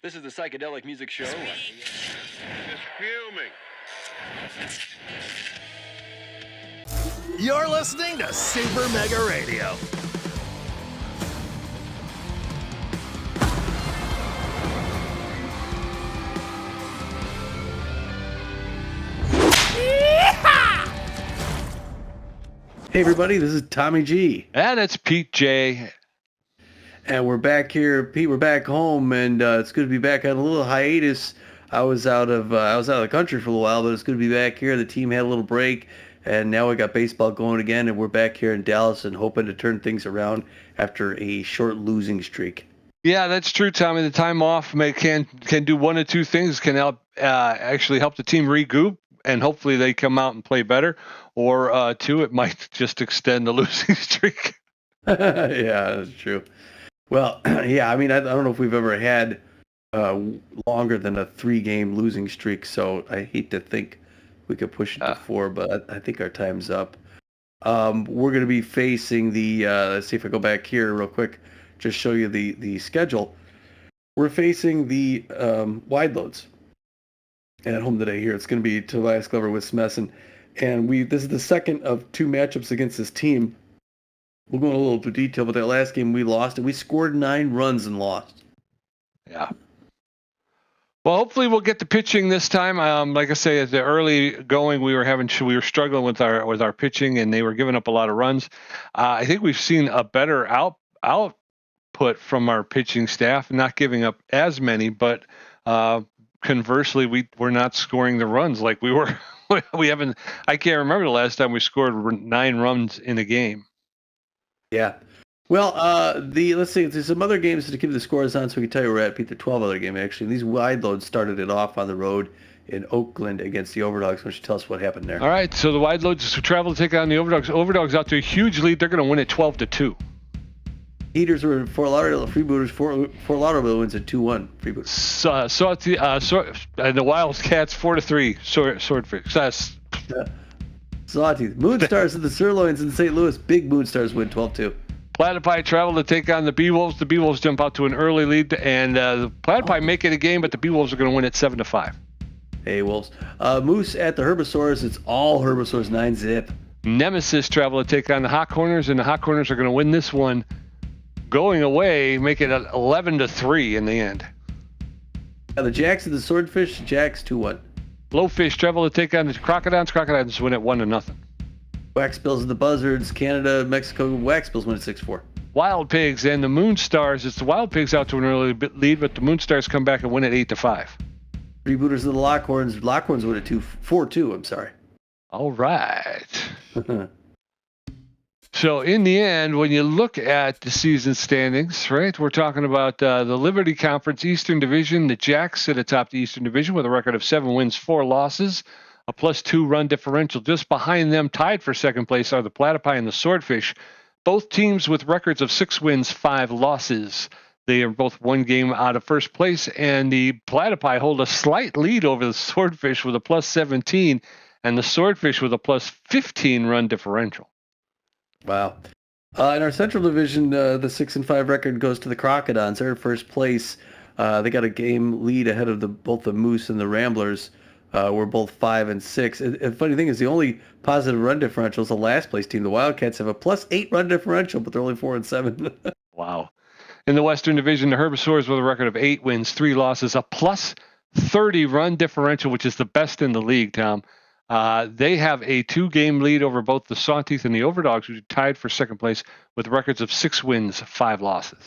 This is the Psychedelic Music Show. Just fuming. You're listening to Super Mega Radio. Hey everybody, this is Tommy G. And it's Pete J. And we're back here. Pete, we're back home, and it's good to be back on a little hiatus. I was out of the country for a little while, but it's good to be back here. The team had a little break, and now we got baseball going again, and we're back here in Dallas and hoping to turn things around after a short losing streak. Yeah, that's true, Tommy. The time off can do one of two things. Can help actually help the team regroup, and hopefully they come out and play better. Or two, it might just extend the losing streak. Yeah, that's true. Well, yeah, I mean, I don't know if we've ever had longer than a 3-game losing streak, so I hate to think we could push it to 4, but I think our time's up. We're going to be facing the, let's see if I go back here real quick, just show you the schedule. We're facing the Wideloads at home today here. It's going to be Tobias Glover with Smessen. And this is the second of 2 matchups against this team. We'll go into a little bit of detail, but that last game we lost, and we scored 9 runs and lost. Yeah. Well, hopefully we'll get the pitching this time. Like I say, at the early going, we were struggling with our pitching, and they were giving up a lot of runs. I think we've seen a better output from our pitching staff, not giving up as many, but conversely, we're not scoring the runs like we were. We haven't. I can't remember the last time we scored 9 runs in a game. Yeah. Well, let's see. There's some other games to keep the scores on, so we can tell you where we're at. Pete, the 12 other game actually. These Wideloads started it off on the road in Oakland against the Overdogs. Why don't you tell us what happened there? All right. So the Wideloads travel to take on the Overdogs. Overdogs out to a huge lead. They're going to win it 12-2. Heaters were in Fort Lauderdale. Freebooters. Fort Lauderdale wins at 2-1. Freebooters. And the Wildcats 4-3. Swordfish. Sawtooth. Moonstars and the Sirloins in St. Louis. Big Moonstars win 12-2. Platypi travel to take on the Bee-Wolves. The Bee-Wolves jump out to an early lead, and the Platypi make it a game, but the Bee-Wolves are going to win it 7-5. Hey, Wolves. Moose at the Herbisaurs. It's all Herbisaurs, 9-zip. Nemesis travel to take on the Hot Corners, and the Hot Corners are going to win this one. Going away, make it 11-3 in the end. The Jacks and the Swordfish. Jacks 2-1. Blowfish travel to take on the Crocodiles. Crocodiles win it 1-0. Wax Bills and the Buzzards. Canada, Mexico. Wax Bills win at 6-4. Wild Pigs and the Moonstars. It's the Wild Pigs out to an early lead, but the Moonstars come back and win it 8-5. Freebooters and the Lockhorns. Lockhorns win at 4-2. I'm sorry. All right. So in the end, when you look at the season standings, right, we're talking about the Liberty Conference Eastern Division. The Jacks sit atop the Eastern Division with a record of 7 wins, 4 losses, a +2 run differential. Just behind them, tied for second place, are the Platypi and the Swordfish. Both teams with records of 6 wins, 5 losses. They are both 1 game out of first place, and the Platypi hold a slight lead over the Swordfish with a +17, and the Swordfish with a +15 run differential. Wow. In our Central Division, the 6-5 record goes to the Crocodiles. They're in first place. They got a game lead ahead of both the Moose and the Ramblers. We're both 5-6. And the funny thing is, the only positive run differential is the last place team. The Wildcats have a +8 run differential, but they're only 4-7. Wow. In the Western Division, the Herbisaurs with a record of 8 wins, 3 losses, a +30 run differential, which is the best in the league, Tom. They have a 2-game lead over both the Sawtooth and the Overdogs, who are tied for second place with records of 6 wins, 5 losses.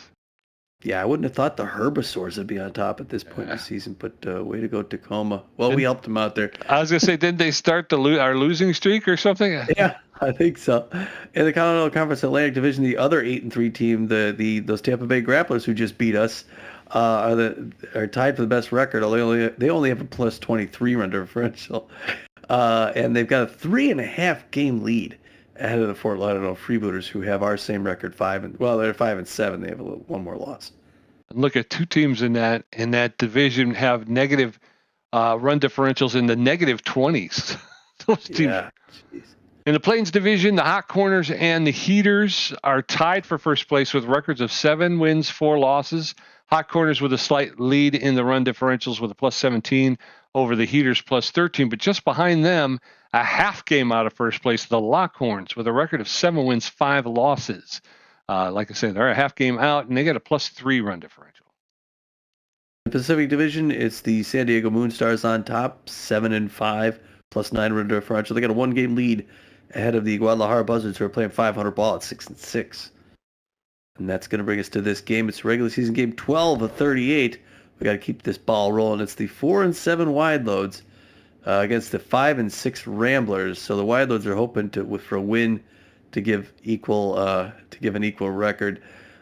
Yeah, I wouldn't have thought the Herbisaurs would be on top at this point in the season, but way to go, Tacoma. Well, we helped them out there. I was going to say, didn't they start our losing streak or something? Yeah, I think so. In the Continental Conference Atlantic Division, the other 8-3 team, those Tampa Bay Grapplers who just beat us, are tied for the best record. They only have a +23 run differential. And they've got a 3.5 game lead ahead of the Fort Lauderdale Freebooters, who have our same record, they're 5-7. They have one more loss. And look at 2 teams in that division have negative run differentials in the -20s. Those teams. Yeah, in the Plains Division, the Hot Corners and the Heaters are tied for first place with records of 7 wins, 4 losses, Hot Corners with a slight lead in the run differentials with a plus 17 over the Heaters plus 13. But just behind them, a half game out of first place, the Lockhorns with a record of 7 wins, 5 losses. Like I said, they're a half game out, and they got a plus 3 run differential. The Pacific Division, it's the San Diego Moonstars on top, 7-5, plus 9 run differential. They got a 1-game lead ahead of the Guadalajara Buzzards, who are playing 500 ball at 6-6. And that's going to bring us to this game. It's regular season game 12 of 38. We got to keep this ball rolling. It's the 4-7 Wideloads against the 5-6 Ramblers. So the Wideloads are hoping for a win to give an equal record.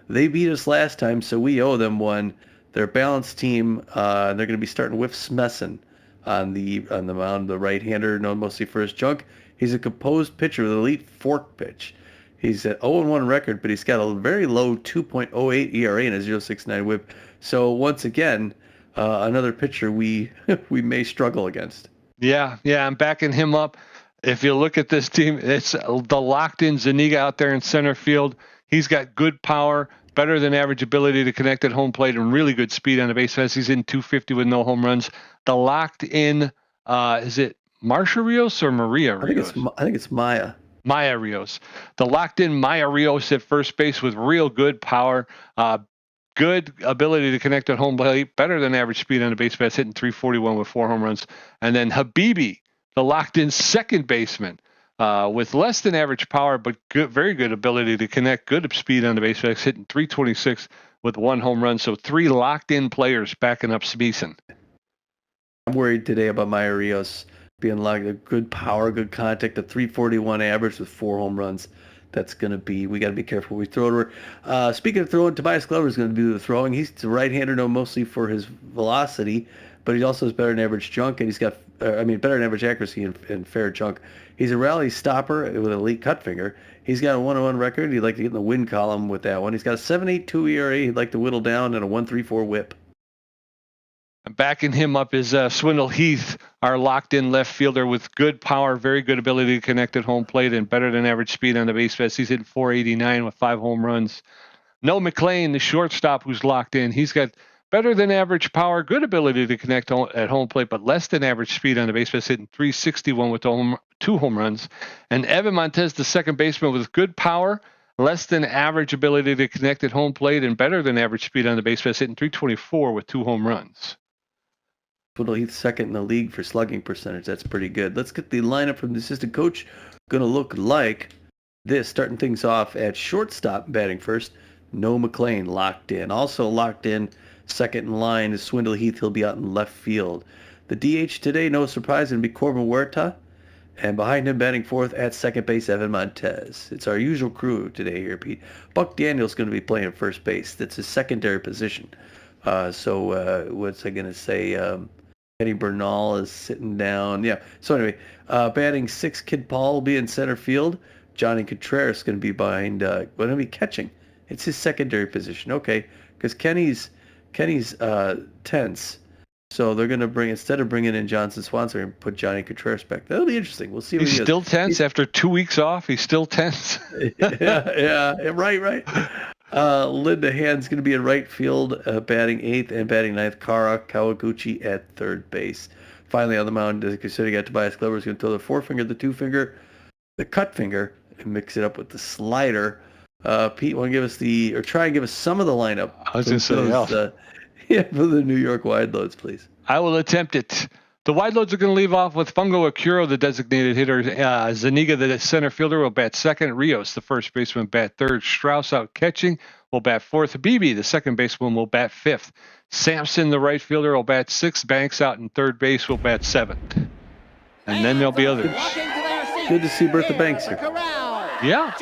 They beat us last time, so we owe them one. They're a balanced team. They're going to be starting with Smessen on the mound, the right-hander, known mostly for his junk. He's a composed pitcher with an elite fork pitch. He's at 0-1 record, but he's got a very low 2.08 ERA and a 0.69 WHIP. So once again, another pitcher we may struggle against. Yeah, I'm backing him up. If you look at this team, it's the locked-in Zuniga out there in center field. He's got good power, better than average ability to connect at home plate, and really good speed on the base paths. He's in 250 with no home runs. The locked-in, is it Marsha Rios or Maria Rios? I think it's Maya. Maya Rios. The locked-in Maya Rios at first base with real good power, good ability to connect at home plate, better than average speed on the base paths, hitting 341 with 4 home runs. And then Habibi, the locked-in second baseman, with less than average power, but very good ability to connect, good speed on the base paths, hitting 326 with 1 home run. So 3 locked-in players backing up Smeesen. I'm worried today about Maya Rios being locked. Good power, good contact, a 341 average with 4 home runs. That's going to be, we got to be careful. We throw it over. Speaking of throwing, Tobias Glover is going to do the throwing. He's a right-hander, known mostly for his velocity, but he also has better than average junk, and he's got, better than average accuracy and fair junk. He's a rally stopper with an elite cut finger. He's got a 1-1 record. He'd like to get in the win column with that one. He's got a 7.82 ERA. He'd like to whittle down, and a 1.34 WHIP. Backing him up is Swindle Heath, our locked-in left fielder with good power, very good ability to connect at home plate, and better than average speed on the base paths. He's hitting 489 with 5 home runs. Noah McLean, the shortstop who's locked in, he's got better than average power, good ability to connect at home plate, but less than average speed on the base paths, hitting 361 with 2 home runs. And Evan Montez, the second baseman, with good power, less than average ability to connect at home plate, and better than average speed on the base paths, hitting 324 with 2 home runs. He's second in the league for slugging percentage. That's pretty good. Let's get the lineup from the assistant coach. Going to look like this. Starting things off at shortstop, batting first, Noah McLean locked in. Also locked in, second in line is Swindle Heath. He'll be out in left field. The DH today, no surprise, going to be Corbin Huerta. And behind him, batting fourth at second base, Evan Montez. It's our usual crew today here, Pete. Buck Daniels going to be playing first base. That's his secondary position. What's I going to say? Eddie Bernal is sitting down. Yeah. So anyway, batting sixth, Kid Paul will be in center field. Johnny Contreras is going to be behind. Going to be catching. It's his secondary position. Okay, because Kenny's tense. So they're going to instead of bringing in Johnson Swanson and put Johnny Contreras back. That'll be interesting. We'll see. He's still tense after 2 weeks off. He's still tense. yeah. Right. Linda Hand's going to be in right field, batting eighth, and batting ninth, Kara Kawaguchi at third base. Finally on the mound, as you said, you got Tobias Glover is going to throw the forefinger, the 2-finger, the cut finger, and mix it up with the slider. Pete, want to try and give us some of the lineup? I was going to say, for the New York Wideloads, please. I will attempt it. The Wideloads are going to leave off with Fungo Akuro, the designated hitter. Zuniga, the center fielder, will bat second. Rios, the first baseman, bat third. Strauss out catching will bat fourth. Habibi, the second baseman, will bat fifth. Sampson, the right fielder, will bat sixth. Banks out in third base will bat seventh. And then there'll be others. Good to see Bertha Banks here. Yeah.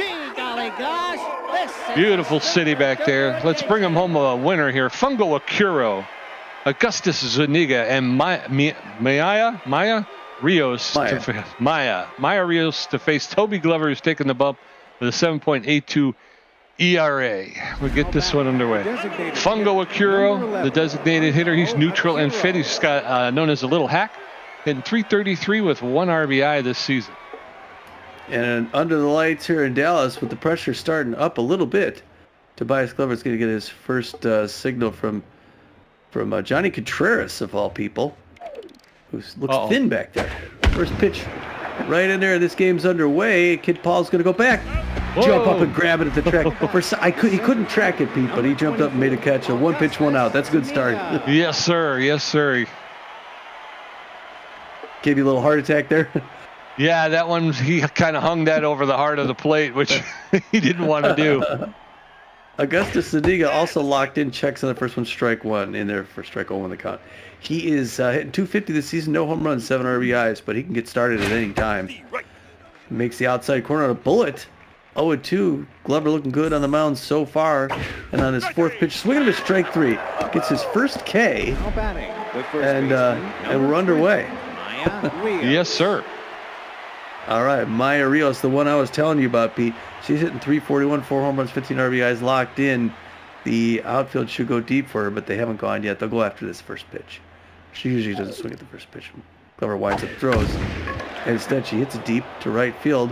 Beautiful city back there. Let's bring them home a winner here. Fungo Akuro, Augustus Zuniga, and Maya Rios. Maya Rios to face Toby Glover, who's taking the bump with a 7.82 ERA. We'll get this one underway. Fungo Akuro, the designated hitter. He's neutral and fit. He's got known as a little hack, hitting 333 with 1 RBI this season. And under the lights here in Dallas, with the pressure starting up a little bit, Tobias Glover is going to get his first signal from from Johnny Contreras, of all people, who looks thin back there. First pitch right in there. This game's underway. Kid Paul's going to go back. Jump up and grab it at the track. He couldn't track it, Pete, but he jumped up and made a catch. A 1 pitch, 1 out. That's a good start. Yes, sir. Yes, sir. Gave you a little heart attack there. Yeah, that one, he kind of hung that over the heart of the plate, which he didn't want to do. Augustus Zuniga also locked in, checks on the first one, strike 1 in there for strike 0 on the count. He is hitting .250 this season, no home runs, 7 RBIs, but he can get started at any time. Makes the outside corner on a bullet. 0-2. Glover looking good on the mound so far. And on his 4th pitch, swinging to strike 3. Gets his first K. And we're underway. Yes, sir. All right, Maya Rios, the one I was telling you about, Pete. She's hitting .341, 4 home runs, 15 RBIs, locked in. The outfield should go deep for her, but they haven't gone yet. They'll go after this first pitch. She usually doesn't swing at the first pitch. Glover winds up throws. And instead, she hits it deep to right field.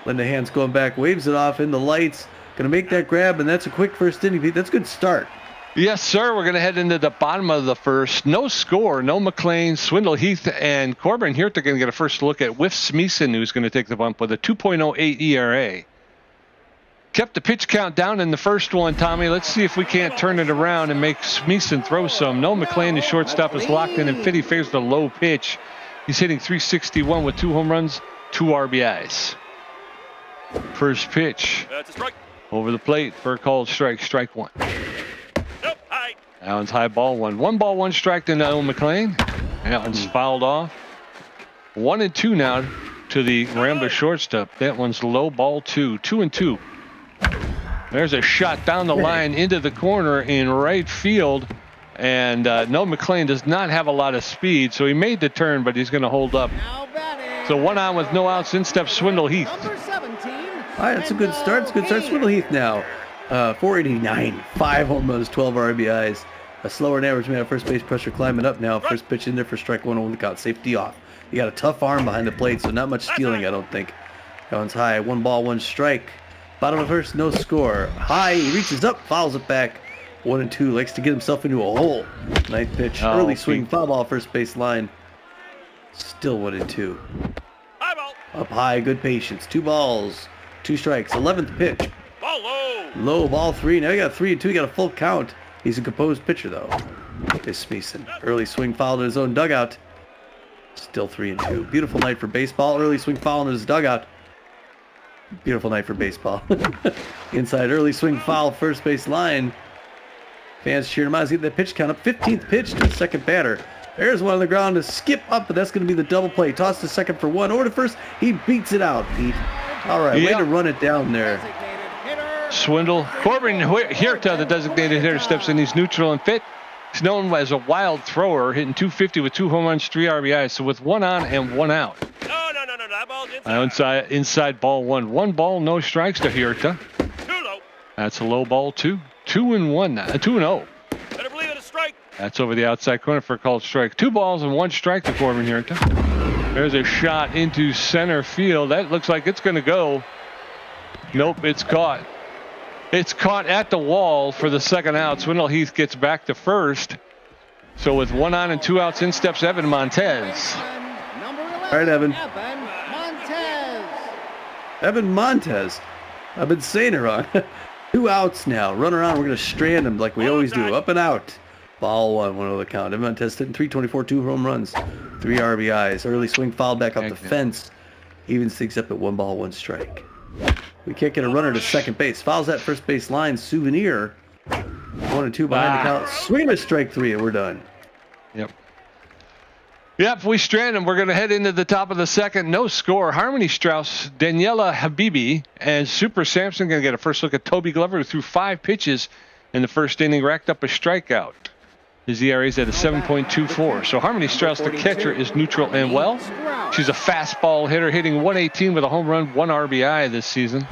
Linda Hand's going back, waves it off in the lights. Going to make that grab, and that's a quick first inning, Pete. That's a good start. Yes, sir. We're going to head into the bottom of the first. No score. No McLean, Swindle Heath, and Corbin here. They're going to get a first look at Whiff Smeeson, who's going to take the bump with a 2.08 ERA. Kept the pitch count down in the first one, Tommy. Let's see if we can't turn it around and make Smeeson throw some. No McLean, the shortstop, is locked in, and Fitty favors the low pitch. He's hitting .361 with 2 home runs, 2 RBIs. First pitch. That's a strike. Over the plate for a called strike. Strike 1. Nope, high. That one's high, ball 1. 1 ball, 1 strike to Noel McLean. That one's fouled off. 1-2 now to the Rambler shortstop. That one's low, ball 2. 2-2. There's a shot down the line into the corner in right field. And Noel McLean does not have a lot of speed, so he made the turn, but he's going to hold up. So 1 on with no outs. In steps Swindle Heath. All right, that's a good start. It's a good start. Swindle Heath now. 489, 5 home runs, 12 RBIs. A slower than average man at first base, pressure climbing up now. First pitch in there for strike 1 on the count. Safety off. You got a tough arm behind the plate, so not much stealing, I don't think. That one's high. 1 ball, 1 strike. Bottom of first, no score. High, he reaches up, fouls it back. 1-2, likes to get himself into a hole. 9th pitch, early swing, foul ball, first base line. Still 1-2. High ball. Up high, good patience. 2 balls, 2 strikes. 11th pitch. Ball low. Low, ball 3. Now you got 3-2. You got a full count. He's a composed pitcher, though. It's Smeeson. Early swing foul in his own dugout. Still 3-2. Beautiful night for baseball. Early swing foul in his dugout. Beautiful night for baseball. Inside, early swing foul, first base line. Fans cheering him on. He's getting that pitch count up. 15th pitch to the second batter. There's one on the ground to skip up, but that's going to be the double play. Toss to second for 1. Over to first. He beats it out, Pete. All right, way to run it down there. Swindle. Corbin Huerta, the designated hitter, steps in. He's neutral and fit. He's known as a wild thrower, hitting .250 with 2 home runs, 3 RBIs. So with 1 on and 1 out. No. That ball's inside. Inside ball 1. 1 ball, no strikes to Huerta. Too low. That's a low ball 2. 2-1 now. 2-0. Better believe it, a strike. That's over the outside corner for a called strike. 2 balls and 1 strike to Corbin Huerta. There's a shot into center field. That looks like it's going to go. Nope, it's caught. It's caught at the wall for the second out. Swindle Heath gets back to first. So with 1 on and 2 outs, in steps Evan Montez. All right, Evan. Evan Montez. I've been saying it wrong. 2 outs now. Run around. We're going to strand him like we always do. Up and out. Ball 1 over the count. Evan Montez hitting .324, 2 home runs, 3 RBIs. Early swing foul back up the fence. Even sticks up at 1 ball, 1 strike. We can't get a runner to second base. Fouls that first base line. Souvenir. 1-2 behind the count. Swing a strike 3 and we're done. Yep, we strand him. We're going to head into the top of the second. No score. Harmony Strauss, Daniela Habibi, and Super Samson going to get a first look at Toby Glover, who threw 5 pitches in the first inning, racked up a strikeout. His ERA is at a 7.24. So Harmony Strauss, the catcher, is neutral and well. She's a fastball hitter, hitting .118 with a home run, 1 RBI this season.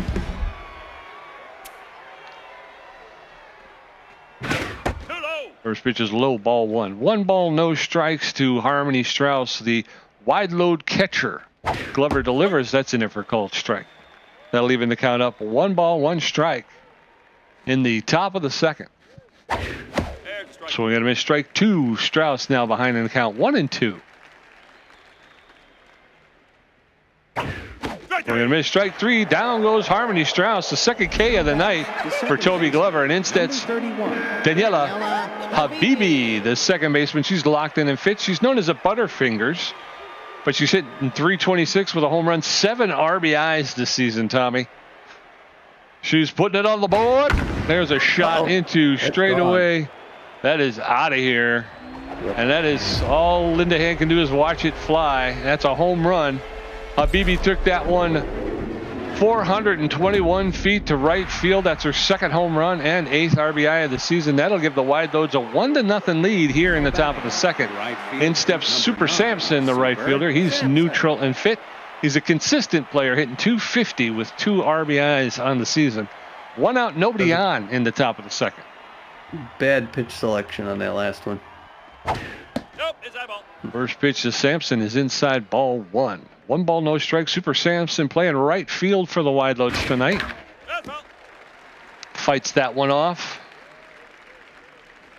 First pitch is low, ball 1. 1 ball, no strikes to Harmony Strauss, the wide load catcher. Glover delivers. That's in there for a called strike. That'll even the count up. 1 ball, 1 strike in the top of the second. strike. Swing and a miss, strike 2. Strauss now behind in the count 1-2. Strike Swing and a miss, strike 3. Down goes Harmony Strauss, the second K of the night for Toby Glover. And instead's Daniela Habibi, the second baseman. She's locked in and fit. She's known as a Butterfingers, but she's hitting .326 with a home run, 7 RBIs this season, Tommy. She's putting it on the board. There's a shot into straightaway. That is out of here. And that is all Linda Hand can do is watch it fly. That's a home run. Habibi took that one 421 feet to right field. That's her second home run and 8th RBI of the season. That'll give the Wideloads a 1-0 lead here in the top of the second. In steps Super Sampson, the right fielder. He's neutral and fit. He's a consistent player, hitting .250 with 2 RBIs on the season. 1 out, nobody on in the top of the second. Bad pitch selection on that last one. Nope, inside ball. First pitch to Sampson is inside ball 1. 1 ball, no strike. Super Sampson playing right field for the Wideloads tonight. That's ball. Fights that one off.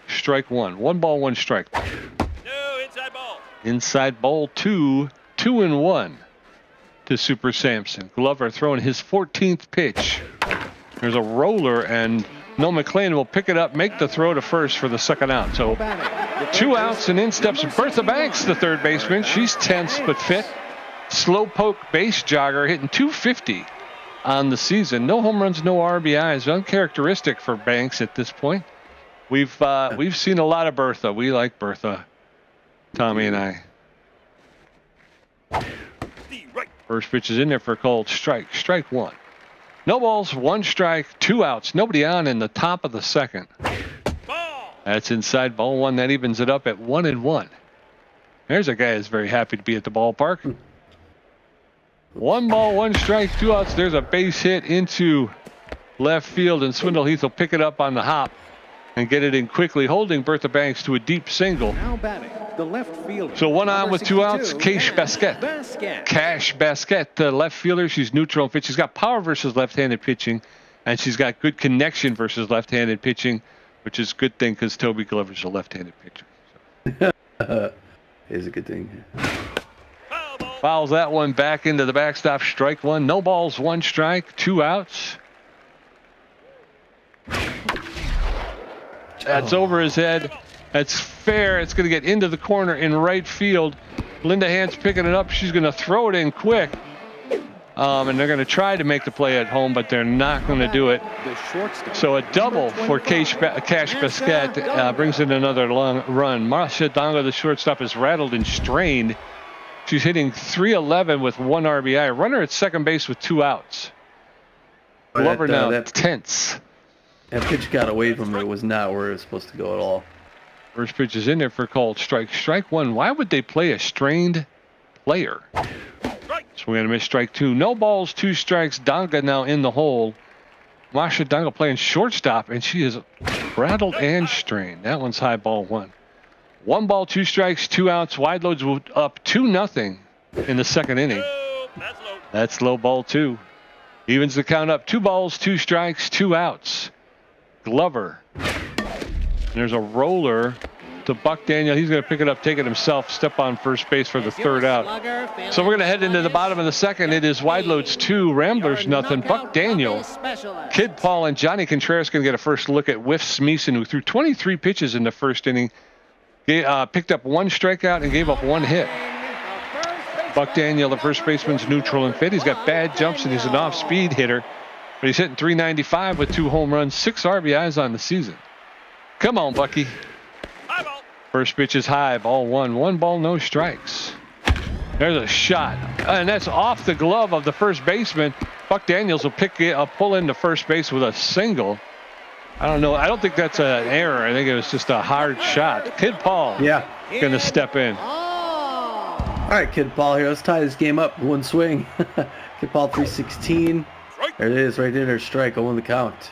Strike 1. 1 ball, 1 strike. No, inside ball. Inside ball 2. 2-1 to Super Sampson. Glover throwing his 14th pitch. There's a roller, and Noel McLean will pick it up, make the throw to first for the second out. So 2 outs, and in steps Bertha Banks, the third baseman. She's tense but fit. Slow poke base jogger, hitting .250 on the season. No home runs, no RBIs. Uncharacteristic for Banks at this point. We've seen a lot of Bertha. We like Bertha, Tommy and I. The right. First pitch is in there for a called strike. Strike 1. No balls, 1 strike, 2 outs. Nobody on in the top of the second. Ball. That's inside ball 1. That evens it up at 1-1. There's a guy who's very happy to be at the ballpark. 1 ball, 1 strike, 2 outs. There's a base hit into left field, and Swindle Heath will pick it up on the hop and get it in quickly, holding Bertha Banks to a deep single. Now batting, the left fielder. So 1 on number with 2 outs. 62, Cash Basquet. Cash Basquet, the left fielder. She's neutral and fit. She's got power versus left-handed pitching, and she's got good connection versus left-handed pitching, which is a good thing because Toby Glover's a left-handed pitcher. It is a good thing. Foul ball. Fouls that one back into the backstop. Strike 1. No balls, 1 strike, 2 outs. That's over his head. That's fair. It's going to get into the corner in right field. Linda Hand's picking it up. She's going to throw it in quick. And they're going to try to make the play at home, but they're not going to do it. So a double for Cash Basquet brings in another long run. Marcia Donga, the shortstop, is rattled and strained. She's hitting .311 with 1 RBI. Runner at second base with 2 outs. Glover now tense. That pitch got away from her. It was not where it was supposed to go at all. First pitch is in there for a called strike. Strike 1. Why would they play a strained player? Swing and a miss, strike 2. No balls, 2 strikes. Donga now in the hole. Masha Donga playing shortstop, and she is rattled and strained. That one's high ball 1. 1 ball, 2 strikes, 2 outs. Wideloads up 2-0 in the second inning. No, that's low. That's low ball 2. Evens the count up. 2 balls, 2 strikes, 2 outs. Glover. There's a roller to Buck Daniel. He's going to pick it up, take it himself, step on first base for the third out. So we're going to head into the bottom of the second. It is Wideloads 2, Ramblers nothing. Buck Daniel, Kid Paul, and Johnny Contreras going to get a first look at Whiff Smeeson, who threw 23 pitches in the first inning. Picked up 1 strikeout and gave up 1 hit. Buck Daniel, the first baseman's neutral and fit. He's got bad jumps and he's an off-speed hitter. But he's hitting .395 with 2 home runs, 6 RBIs on the season. Come on, Bucky. High ball. First pitch is high, ball 1. 1 ball, no strikes. There's a shot, and that's off the glove of the first baseman. Buck Daniels will pull into first base with a single. I don't know. I don't think that's an error. I think it was just a hard shot. Kid Paul, going to step in. All right, Kid Paul here. Let's tie this game up. 1 swing. Kid Paul 316. There it is, right there. Strike. 0 the count.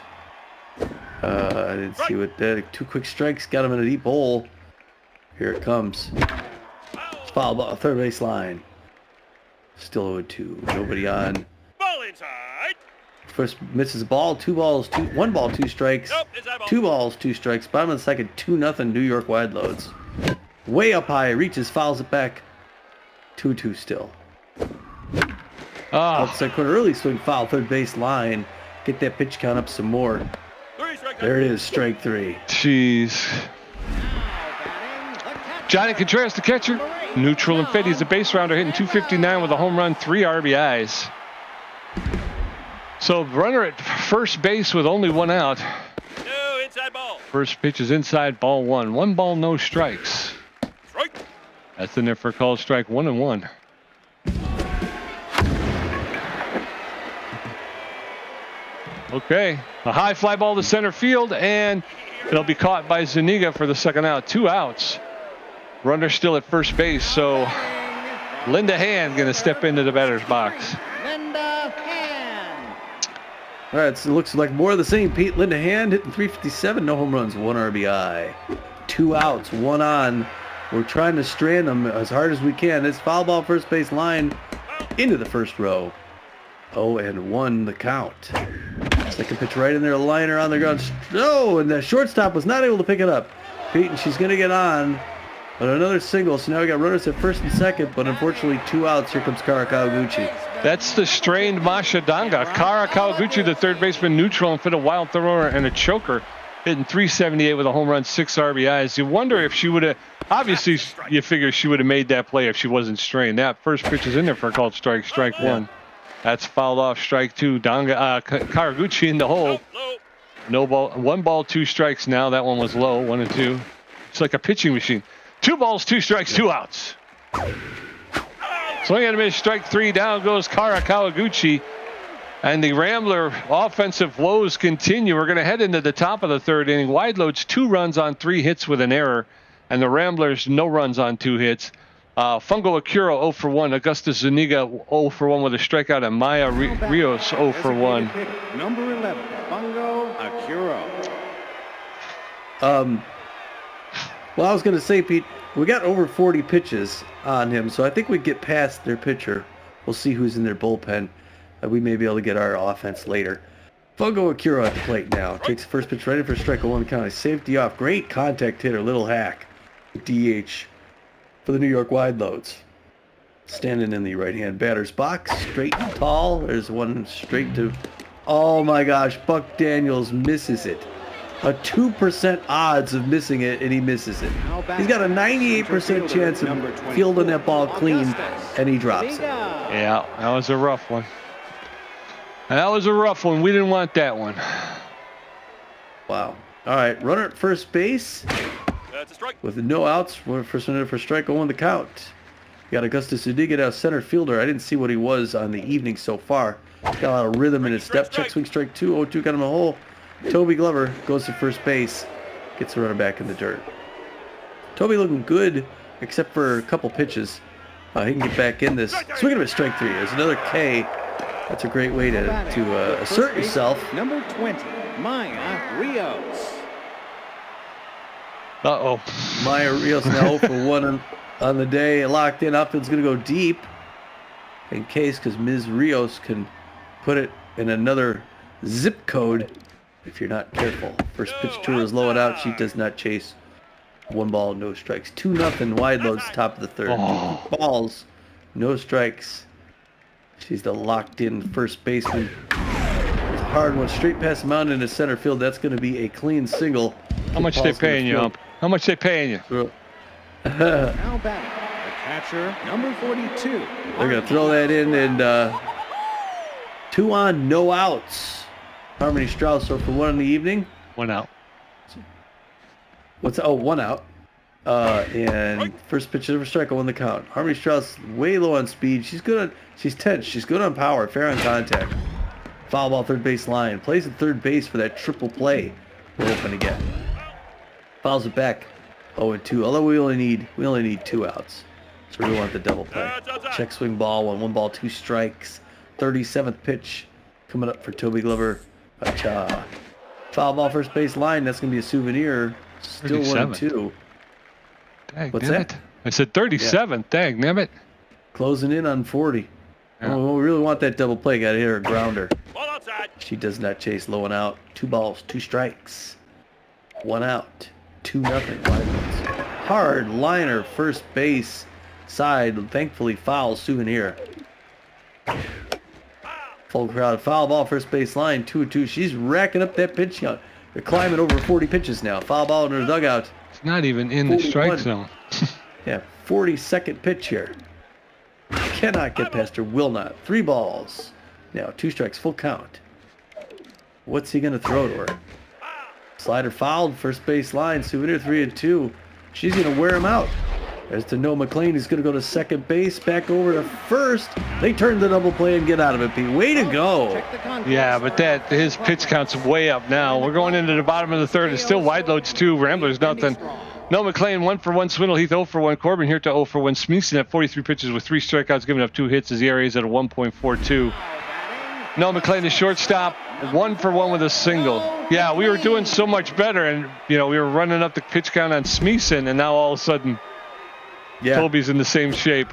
I didn't see what that. 2 quick strikes got him in a deep hole. Here it comes. It's foul ball, third base line. Still 0-2. Nobody on. Ball inside. First misses the ball. 1 ball, 2 strikes. Nope, it's that ball. 2 balls, 2 strikes. Bottom of the second, 2-0 New York Wideloads. Way up high, reaches, fouls it back. 2-2 still. Outside corner, early swing foul, third base line. Get that pitch count up some more. 3 strike. There it is, strike 3. Jeez. Johnny Contreras, the catcher. Neutral and fit. He's a base rounder hitting 259 with a home run, 3 RBIs. So runner at first base with only 1 out. No, inside ball. First pitch is inside, ball 1. 1 ball, no strikes. Strike. That's in there for a called strike, 1-1. Okay, a high fly ball to center field, and it'll be caught by Zuniga for the second out. 2 outs. Runner still at first base, so Linda Hand going to step into the batter's box. All right, so it looks like more of the same. Pete Linda Hand hitting 357, no home runs, 1 RBI. 2 outs, 1 on. We're trying to strand them as hard as we can. It's foul ball first base line into the first row. 0-1 the count. Second pitch right in there, liner on the ground. No, and the shortstop was not able to pick it up. Pete, and she's going to get on. But another single, so now we got runners at first and second, but unfortunately 2 outs. Here comes Kara Kawaguchi. That's the strained Masha Danga. Kara Kawaguchi, the third baseman, neutral and fit a wild thrower and a choker, hitting 378 with a home run, 6 RBIs. You wonder if she would have, obviously you figure she would have made that play if she wasn't strained. That first pitch is in there for a called strike, strike 1. That's fouled off, strike 2. Danga, Kawaguchi in the hole. Low. No ball, 1 ball, 2 strikes now. That one was low, 1 and 2. It's like a pitching machine. 2 balls, 2 strikes, 2 outs. Swing and a miss, strike 3. Down goes Kara Kawaguchi. And the Rambler offensive woes continue. We're going to head into the top of the third inning. Wideloads 2 runs on 3 hits with an error. And the Ramblers no runs on 2 hits. Fungo Akira 0 for 1. Augustus Zuniga 0 for 1 with a strikeout. And Maya Rios 0 for 1. Number 11, Fungo Akira. Well, I was going to say, Pete, we got over 40 pitches on him, so I think we get past their pitcher. We'll see who's in their bullpen. We may be able to get our offense later. Fungo Akira at the plate now. Takes the first pitch right in for strike 1 count. Safety off. Great contact hitter, little hack. DH for the New York Wideloads. Standing in the right-hand batter's box. Straight and tall. There's one straight to... Oh my gosh, Buck Daniels misses it. A 2% odds of missing it, and he misses it. He's got a 98% chance of fielding that ball clean, and he drops it. Yeah, that was a rough one. That was a rough one. We didn't want that one. Wow. All right, runner at first base That's a strike. with no outs. First runner for strike 1 the count. You got Augustus Zuniga now center fielder. I didn't see what he was on the evening so far. Got a lot of rhythm in his step. Check swing strike 2. 0-2 got him a hole. Toby Glover goes to first base, gets the runner back in the dirt. Toby looking good, except for a couple pitches. He can get back in this. Swing and a strike 3. There's another K. That's a great way to assert yourself. Number 20, Maya Rios. Uh-oh. Maya Rios now 0 for 1 on the day. Locked in. Outfield's going to go deep in case, because Ms. Rios can put it in another zip code if you're not careful. First pitch to her is low and out. She does not chase. 1 ball, no strikes. 2-0 Wideloads, top of the third. Oh. 2 balls, no strikes. She's the locked-in first baseman. It's a hard one, straight past the mound into center field. That's going to be a clean single. How much they paying you, Ump? How much they paying you? Now batting, the catcher, number 42. They're going to throw that in, and 2 on, no outs. Harmony Strauss 0 for 1 in the evening. 1 out. 1 out. And first pitch over strike 1 the count. Harmony Strauss way low on speed. She's tense. She's good on power. Fair on contact. Foul ball third base line. Plays at third base for that triple play. We're hoping to get. Fouls it back. 0-2. Although we only need 2 outs. So we want the double play. Check swing ball 1 ball 2 strikes. 37th pitch coming up for Toby Glover. Foul ball first base line. That's going to be a souvenir. Still 1-2. Dang, What's damn that? it. I said 37. Yeah. Dang, damn it. Closing in on 40. Yeah. Oh, we really want that double play. Got to hit her grounder. Ball outside. She does not chase. Low and out. 2 balls, 2 strikes. 1 out. 2-0. Wideloads. Hard liner, first base side. Thankfully, foul. Souvenir. Full crowd. Foul ball, first base line. 2-2. She's racking up that pitch count. They're climbing over 40 pitches now. Foul ball in her dugout. It's not even in the strike zone. Yeah, 42nd pitch here. Cannot get past her. Will not. 3 balls. Now 2 strikes. Full count. What's he going to throw to her? Slider fouled. First base line. Souvenir 3-2. She's going to wear him out. There's to Noah McLean. He's going to go to second base. Back over to first. They turn the double play and get out of it, Pete. Way to go. Yeah, but his pitch count's way up now. We're going into the bottom of the third. It's still Wideloads 2, Ramblers nothing. Noah McLean 1 for 1. Swindle Heath 0 for 1. Corbin here to 0 for 1. Smeeson at 43 pitches with 3 strikeouts, giving up 2 hits. His ERA is at a 1.42. Noah McLean, the shortstop, 1 for 1 with a single. Yeah, we were doing so much better, and we were running up the pitch count on Smeeson, and now all of a sudden, Toby's in the same shape.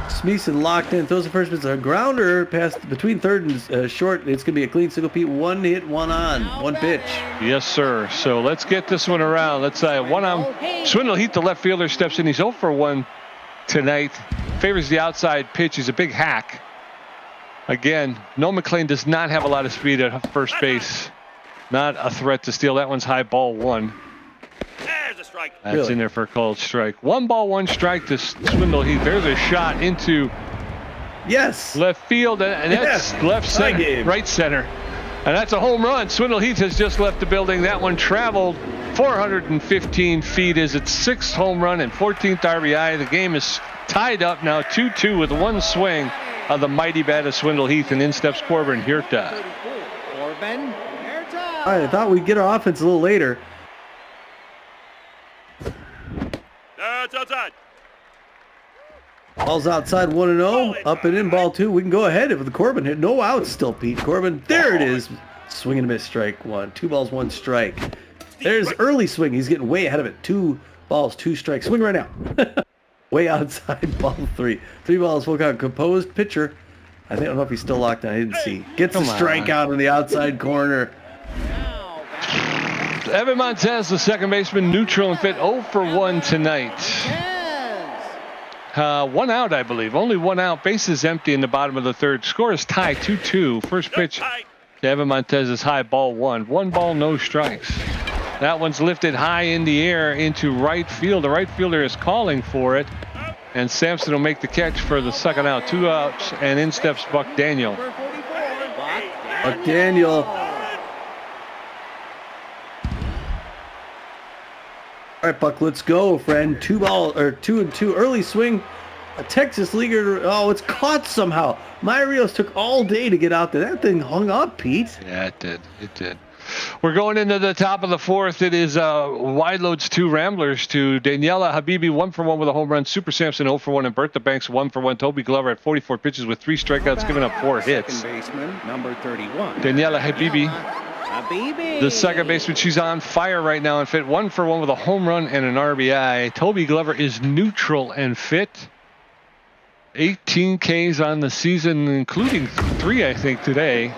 Smeeson locked in, throws the first pitch, a grounder past between third and short. It's going to be a clean single, Pete. 1 hit, 1 on, 1 pitch. Yes, sir. So let's get this one around. Let's 1 on. Swindle Heath, the left fielder, steps in. He's 0 for 1 tonight. Favors the outside pitch. He's a big hack. Again, Noah McLean does not have a lot of speed at first base. Not a threat to steal. That one's high, ball 1. There's a strike. That's Really? in there for a called strike. 1 ball, 1 strike to Swindle Heath. There's a shot into left field, and that's left center, right center. And that's a home run. Swindle Heath has just left the building. That one traveled 415 feet. Is its 6th home run and 14th RBI. The game is tied up now 2-2 with 1 swing of the mighty bat of Swindle Heath, and in steps Corbin Hirta. Corbin Hirta. All right, I thought we'd get our offense a little later. That's outside. Ball's outside 1-0. Up and in, ball 2. We can go ahead with the Corbin hit. No outs still, Pete. Corbin, there it is. Swing and a miss, strike 1. 2 balls, 1 strike. There's early swing. He's getting way ahead of it. 2 balls, 2 strikes. Swing right now. Way outside, ball 3. 3 balls, full count. Composed pitcher. I don't know if he's still locked on. I didn't see. Gets the strikeout in the outside corner. Evan Montez, the second baseman, neutral and fit, 0 for 1 tonight. 1 out, I believe. Only 1 out. Bases empty in the bottom of the third. Score is tied 2-2. First pitch to Evan Montez is high, ball 1. 1 ball, no strikes. That one's lifted high in the air into right field. The right fielder is calling for it. And Sampson will make the catch for the second out. 2 outs, and in steps Buck Daniel. Buck Daniel. All right, Buck, let's go, friend. 2 and 2. Early swing. A Texas leaguer. Oh, it's caught somehow. Myrios took all day to get out there. That thing hung up, Pete. Yeah, it did. It did. We're going into the top of the fourth. It is Wideloads 2, Ramblers 2. Daniela Habibi 1 for 1 with a home run. Super Sampson 0 for 1, and Bertha Banks 1 for 1. Toby Glover at 44 pitches with 3 strikeouts, giving up 4 hits. Second baseman, number 31. Daniela Habibi, the second baseman, she's on fire right now and fit. 1 for 1 with a home run and an RBI. Toby Glover is neutral and fit. 18 Ks on the season, including 3, I think, today.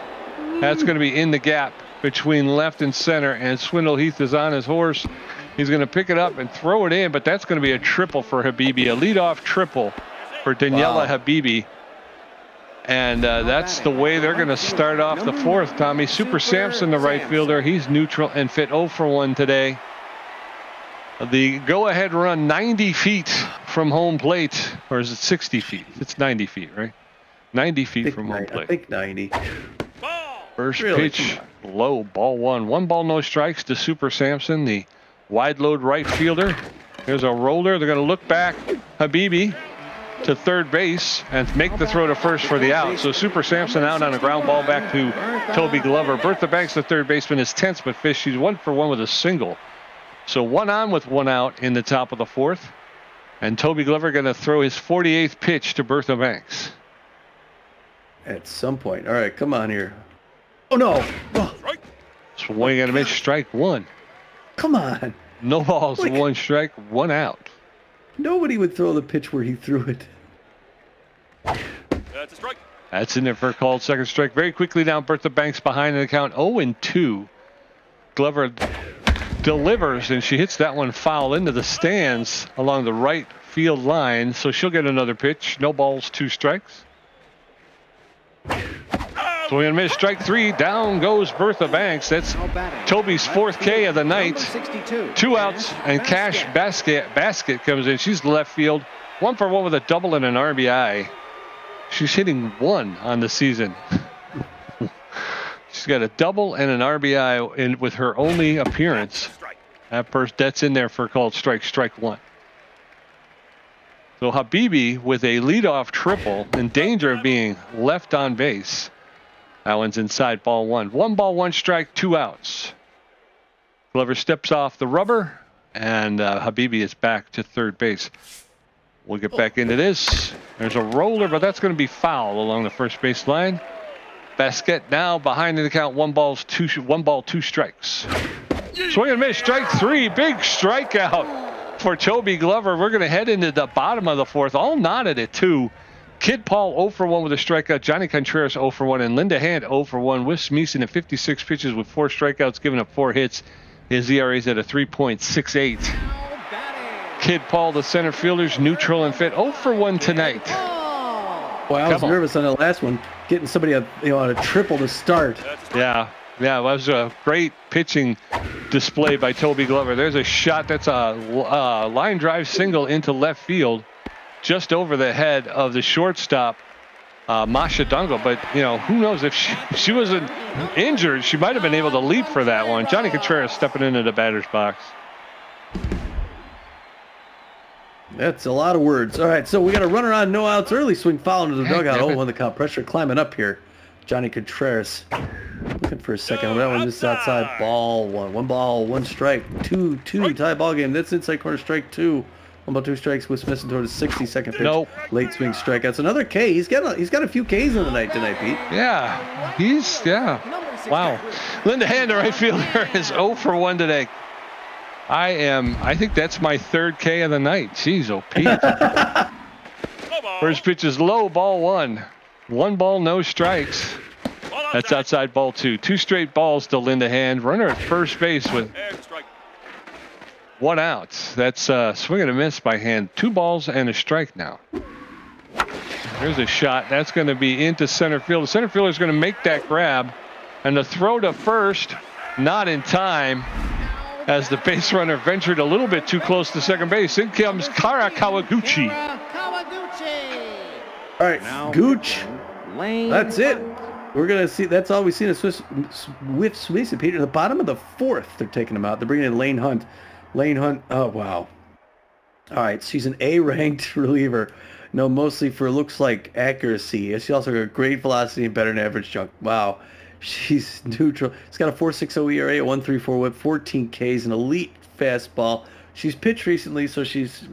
That's going to be in the gap between left and center, and Swindle Heath is on his horse. He's going to pick it up and throw it in, but that's going to be a triple for Habibi, a leadoff triple for Daniela Habibi. And that's the way they're going to start off the fourth, Tommy. Super Sampson, the right fielder, he's neutral and fit, 0 for 1 today. The go-ahead run 90 feet from home plate, or is it 60 feet? It's 90 feet, right? 90 feet from home plate. I think 90. First pitch, low, ball 1. 1 ball, no strikes to Super Sampson, the wide load right fielder. There's a roller. They're going to look back. Habibi to third base and make the throw to first for the out. So Super Sampson out on a ground ball back to Toby Glover. Bertha Banks, the third baseman, is tense but fish. She's 1 for 1 with a single. So 1 on with 1 out in the top of the fourth. And Toby Glover going to throw his 48th pitch to Bertha Banks. At some point. All right, come on here. Oh, no. Oh, Swing and a miss, strike 1. come on. No balls, 1 strike, 1 out. Nobody would throw the pitch where he threw it. That's a strike. That's in there for a called second strike. Very quickly now, Bertha Banks behind in the count 0-2. Glover delivers, and she hits that one foul into the stands along the right field line, so she'll get another pitch. No balls, 2 strikes. Swing and miss, strike 3. Down goes Bertha Banks. That's Toby's 4th K of the night. 2 outs, and Cash Basket comes in. She's left field. 1 for 1 with a double and an RBI. She's hitting 1 on the season. She's got a double and an RBI with her only appearance. That's in there for a called strike 1. So Habibi with a leadoff triple in danger of being left on base. That one's inside, ball 1. 1 ball, 1 strike, 2 outs. Glover steps off the rubber, and Habibi is back to third base. We'll get back into this. There's a roller, but that's going to be foul along the first base line. Basket now behind in the count. 1 ball, 2 strikes. Swing and miss, strike 3. Big strikeout for Toby Glover. We're going to head into the bottom of the 4th. All knotted at 2. Kid Paul 0 for 1 with a strikeout. Johnny Contreras 0 for 1. And Linda Hand 0 for 1. With Smeeson at 56 pitches with 4 strikeouts, giving up 4 hits. His ERA is at a 3.68. Kid Paul, the center fielder's neutral and fit. 0 for 1 tonight. Boy, I was nervous on that last one, getting somebody on a triple to start. Yeah, it was a great pitching display by Toby Glover. There's a shot that's a line drive single into left field, just over the head of the shortstop, Masha Dungle. But who knows, if she wasn't injured, she might have been able to leap for that one. Johnny Contreras stepping into the batter's box. That's a lot of words. All right, so we got a runner on, no outs, early swing foul into the dugout. 0-1 the count. Pressure climbing up here. Johnny Contreras looking for a second. That one just outside. Ball 1. 1 ball, 1 strike. 2-2 tie ball game. That's inside corner, strike 2. 1 ball, 2 strikes. With Smith toward his 62nd pitch. Nope. Late swing strikeouts. Another K. He's got a few Ks in the night tonight, Pete. Yeah. Wow. Linda Hand, the right fielder, is 0 for 1 today. I think that's my 3rd K of the night. Jeez, oh Pete. First pitch is low, ball 1. 1 ball, no strikes. That's outside, ball 2. 2 straight balls to Linda Hand. Runner at first base with 1 out. That's swing and a miss by Hand. 2 balls and a strike now. There's a shot. That's going to be into center field. The center fielder is going to make that grab. And the throw to first, not in time, as the base runner ventured a little bit too close to second base. In comes Kara Kawaguchi. All right, Gooch. That's it. We're going to see. That's all we've seen with Sweezy Peter. The bottom of the 4th, they're taking him out. They're bringing in Lane Hunt. Oh, wow. All right, she's an A-ranked reliever. No, mostly for looks like accuracy. She also got great velocity and better than average junk. Wow. She's neutral. She's got a 4.60 ERA, a 1.34 whip, 14 Ks, an elite fastball. She's pitched recently, so she's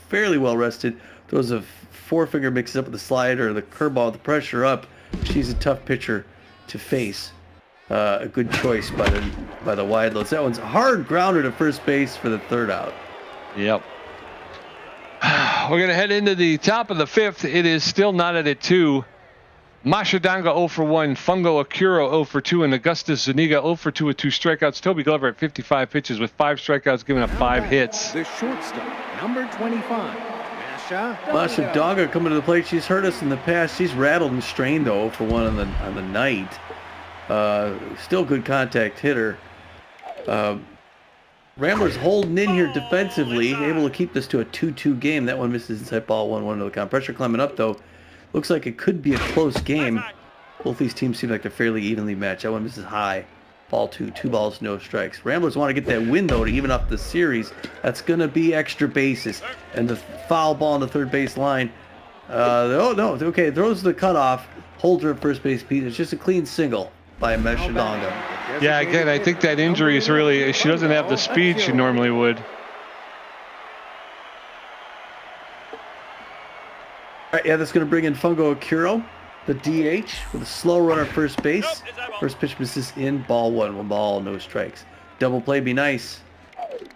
fairly well rested. Throws a 4-finger mixes up with the slider, the curveball with the pressure up. She's a tough pitcher to face. A good choice by the Wideloads. That one's a hard grounder to first base for the 3rd out. Yep. We're going to head into the top of the 5th. It is still knotted at 2. Mashadanga 0 for 1, Fungo Akuro 0 for 2, and Augustus Zuniga 0 for 2 with 2 strikeouts. Toby Glover at 55 pitches with 5 strikeouts, giving up 5 hits. The shortstop, number 25, Mashadanga coming to the plate. She's hurt us in the past. She's rattled and strained though 0 for 1 on the night. Still good contact hitter. Ramblers holding in here defensively, able to keep this to a 2-2 game. That one misses inside ball 1-1 to the count. Pressure climbing up though. Looks like it could be a close game. Both these teams seem like they're fairly evenly matched. That one misses high. Ball 2. 2 balls, no strikes. Ramblers want to get that win, though, to even up the series. That's going to be extra bases. And the foul ball on the third base line. Oh, no. Okay, throws the cutoff. Holds her at first base, Pete. It's just a clean single by Meshadonga. Yeah, again, I think that injury is really... She doesn't have the speed she normally would. All right, yeah, that's going to bring in Fungo Akuro, the DH, with a slow runner at first base. First pitch misses in, ball 1. 1 ball, no strikes. Double play be nice.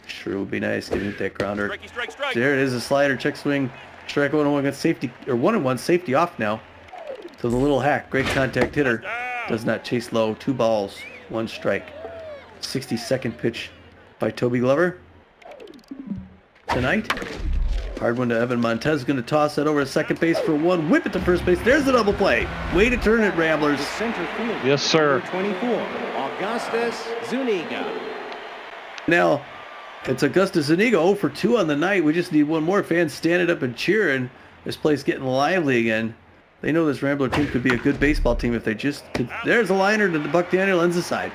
Sure would be nice. Didn't hit that grounder. Strike. There it is, a slider, check swing. Strike 1-1 against safety, or 1-1, safety off now. So the little hack, great contact hitter, does not chase low. 2 balls, 1 strike. 62nd pitch by Toby Glover tonight. Hard one to Evan Montez. Going to toss that over to second base for 1. Whip it to first base. There's the double play. Way to turn it, Ramblers. The center field. Yes, sir. Number 24, Augustus Zuniga. Now, it's Augustus Zuniga 0 for 2 on the night. We just need one more. Fans standing up and cheering. This place getting lively again. They know this Rambler team could be a good baseball team if they just could. There's a liner to the Buck Daniel ends the side.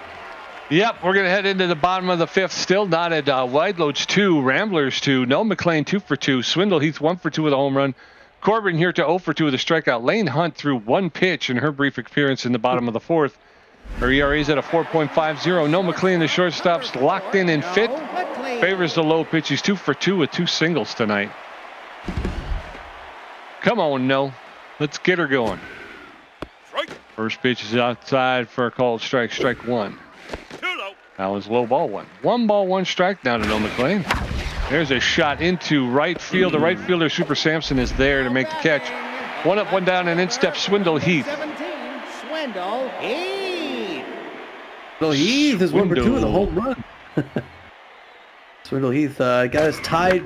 Yep, we're going to head into the bottom of the 5th. Still not at Wideloads 2, Ramblers 2. Noah McLean 2 for 2. Swindle Heath 1 for 2 with a home run. Corbin here to 0 for 2 with a strikeout. Lane Hunt threw 1 pitch in her brief appearance in the bottom of the 4th. Her ERA is at a 4.50. Noah McLean, the shortstop's locked in and fit. Favors the low pitch. He's 2 for 2 with 2 singles tonight. Come on, No. Let's get her going. Strike. First pitch is outside for a called strike. Strike 1. Too low. That was low ball 1. 1 ball, 1 strike now to Noah McLean. There's a shot into right field. The right fielder, Super Sampson, is there to make the catch. 1 up, 1 down, and in steps Swindle Heath. 17, Swindle Heath. Swindle Heath is 1 for 2 with a home run. Swindle Heath got us tied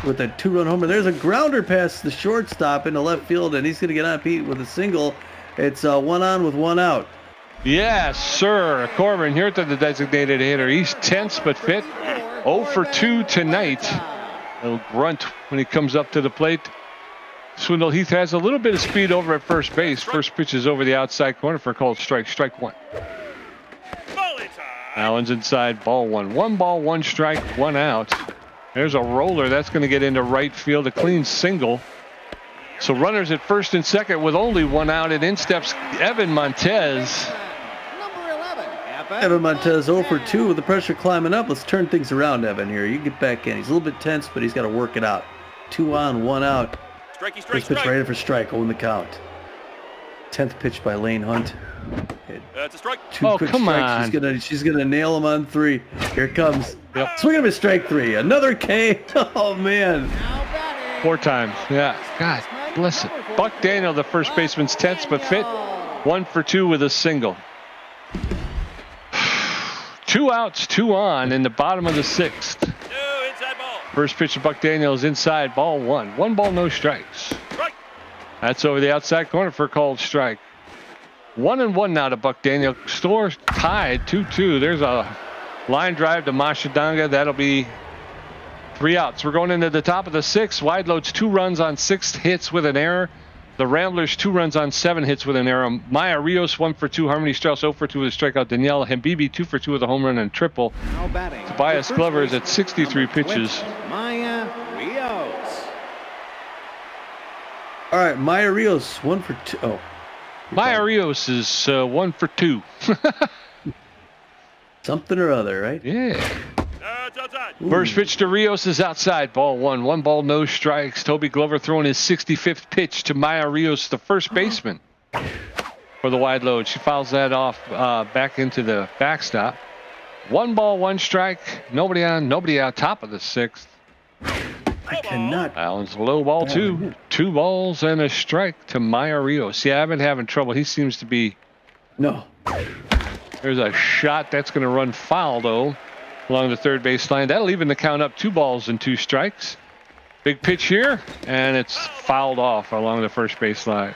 with a 2-run homer. There's a grounder past the shortstop into left field, and he's going to get on Pete with a single. It's 1 on with 1 out. Yes, sir. Corbin here to the designated hitter. He's tense but fit. 0 for 2 tonight. He'll grunt when he comes up to the plate. Swindle Heath has a little bit of speed over at first base. First pitch is over the outside corner for a called strike. Strike 1. Volley time. Allen's inside, ball 1. 1 ball, 1 strike, 1 out. There's a roller. That's going to get into right field. A clean single. So runners at first and second with only 1 out. And in steps Evan Montez. Number 11, Evan Montez 0 for 2 with the pressure climbing up. Let's turn things around, Evan, here. You get back in. He's a little bit tense, but he's got to work it out. 2 on, 1 out. Strikey, strike, First pitch strike. right in for strike. 0 in the count. 10th pitch by Lane Hunt. That's a strike. 2 quick come strikes. On. She's gonna nail him on 3. Here it comes. Yep. Swing him a strike 3. Another K. Oh man. 4 times. Yeah. God bless it. Buck Daniel, the first baseman's tense but fit. 1 for 2 with a single. 2 outs, 2 on in the bottom of the 6th. No inside ball. First pitch to Buck Daniel is inside, ball 1. 1 ball, no strikes. Strike. That's over the outside corner for a called strike. 1-1 now to Buck Daniel. Score tied 2-2. There's a line drive to Mashadanga. That'll be 3 outs. We're going into the top of the 6th. Wideloads 2 runs on 6 hits with an error. The Ramblers 2 runs on 7 hits with an error. Maya Rios 1 for 2. Harmony Strauss 0 for 2 with a strikeout. Danielle Hambibi 2 for 2 with a home run and triple. Now batting. Tobias Glover is at 63 pitches. Maya Rios. All right, Maya Rios 1 for 2. Oh. Maya Rios is 1 for 2. Something or other, right? Yeah. That's outside. First pitch to Rios is outside. Ball 1. 1 ball, no strikes. Toby Glover throwing his 65th pitch to Maya Rios, the first baseman for the Wideloads. She fouls that off back into the backstop. 1 ball, 1 strike. Nobody on, nobody out. Top of the 6th. I cannot. Allen's low ball 2. 2 balls and a strike to Maya Rios. Yeah, I've been having trouble. He seems to be. No. There's a shot that's going to run foul though, along the third base line. That'll even the count up. 2 balls and 2 strikes. Big pitch here, and it's fouled off along the first base line.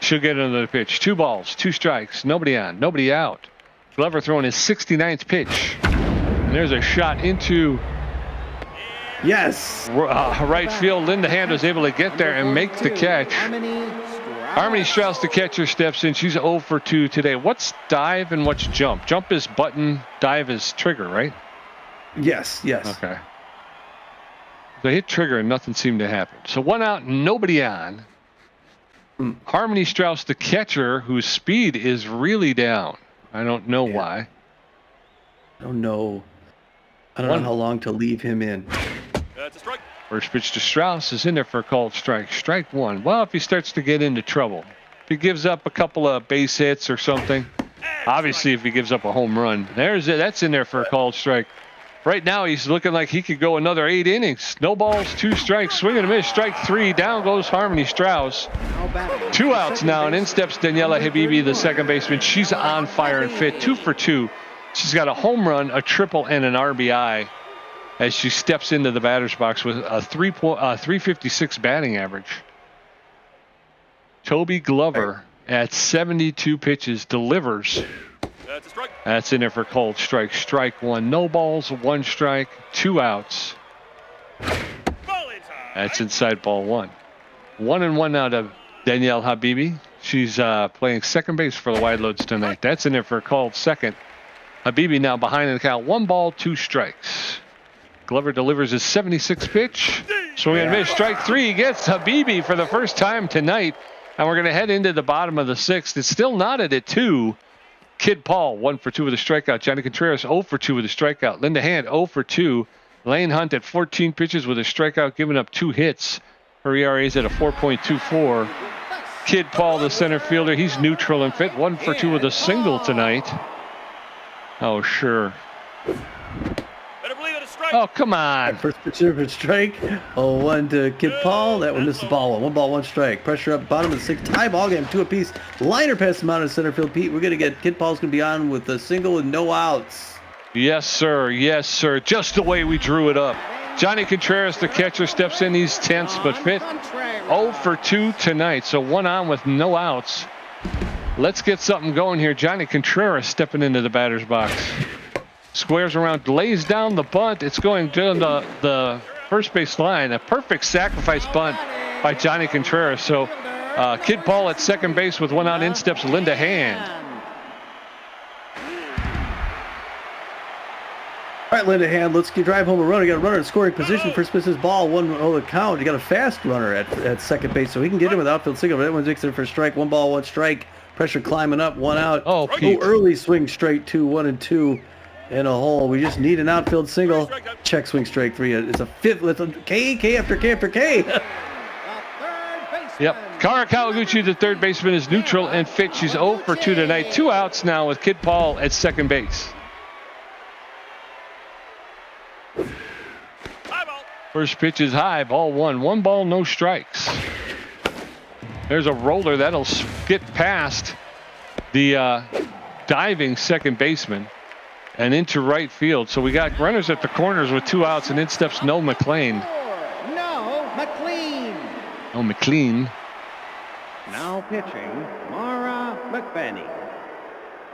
She'll get another pitch. 2 balls, 2 strikes. Nobody on, nobody out. Glover throwing his 69th pitch. And there's a shot into. Yes. Right field. Linda Hand was able to get there and make the catch. Harmony Strauss, the catcher, steps in. She's 0 for 2 today. What's dive and what's jump? Jump is button, dive is trigger, right? Yes. Okay. They hit trigger and nothing seemed to happen. So 1 out, nobody on. Harmony Strauss, the catcher, whose speed is really down. I don't know why. I don't know how long to leave him in. That's a strike. First pitch to Strauss is in there for a called strike. Strike 1. Well, if he starts to get into trouble, if he gives up a couple of base hits or something, obviously if he gives up a home run, that's in there for a called strike. Right now, he's looking like he could go another 8 innings. No balls, 2 strikes, swing and a miss, strike 3. Down goes Harmony Strauss. 2 outs now, and in steps Daniela Habibi, the second baseman. She's on fire and fit, 2 for 2. She's got a home run, a triple, and an RBI as she steps into the batter's box with a 356 batting average. Toby Glover at 72 pitches delivers. That's a strike. That's in there for cold strike. Strike 1. No balls, 1 strike, 2 outs. Ball inside. That's inside ball 1. 1-1 now to Danielle Habibi. She's playing second base for the Wideloads tonight. That's in there for a called second. Habibi now behind in the count. 1 ball, 2 strikes. Glover delivers his 76 pitch. Swing and miss. Strike 3 gets Habibi for the first time tonight. And we're going to head into the bottom of the 6th. It's still knotted at 2. Kid Paul, 1 for 2 with a strikeout. Johnny Contreras, 0 for 2 with a strikeout. Linda Hand, 0 for 2. Lane Hunt at 14 pitches with a strikeout, giving up 2 hits. Her ERA is at a 4.24. Kid Paul, the center fielder, he's neutral and fit. 1 for 2 with a single tonight. Oh, sure. Better believe it, a strike. Oh, come on. First pitcher for strike. 0-1 to Kid Paul. That one missed the ball. 1 ball, 1 strike. Pressure up, bottom of the 6th. Tie ball game, 2 apiece. Liner past the mound in center field. Pete, we're going to get Kid Paul's going to be on with a single with no outs. Yes, sir. Yes, sir. Just the way we drew it up. Johnny Contreras, the catcher, steps in. He's tense but fit. 0 for 2 tonight. So 1 on with no outs. Let's get something going here. Johnny Contreras stepping into the batter's box. Squares around, lays down the bunt. It's going down the first base line. A perfect sacrifice bunt by Johnny Contreras. So Kid Paul at second base with 1 out. In steps Linda Hand. All right, Linda Hand, let's drive home a run. You got a runner in scoring position. First base's ball, 1-0 the count. You got a fast runner at second base, so he can get in with outfield single. That one's Dixon for strike. 1 ball, 1 strike. Pressure climbing up, 1 out. Oh, Pete. Early swing straight 2, 1-2 in a hole. We just need an outfield single. Check swing strike 3. It's a fifth with a K after K after K. Yep. Kara Kawaguchi, the third baseman, is neutral and fit. She's 0 for 2 tonight. 2 outs now with Kid Paul at second base. High ball. First pitch is high, ball 1. 1 ball, no strikes. There's a roller that'll get past the diving second baseman and into right field. So we got runners at the corners with 2 outs, and in steps No McLean. No McLean. Now pitching, Mara McBenney.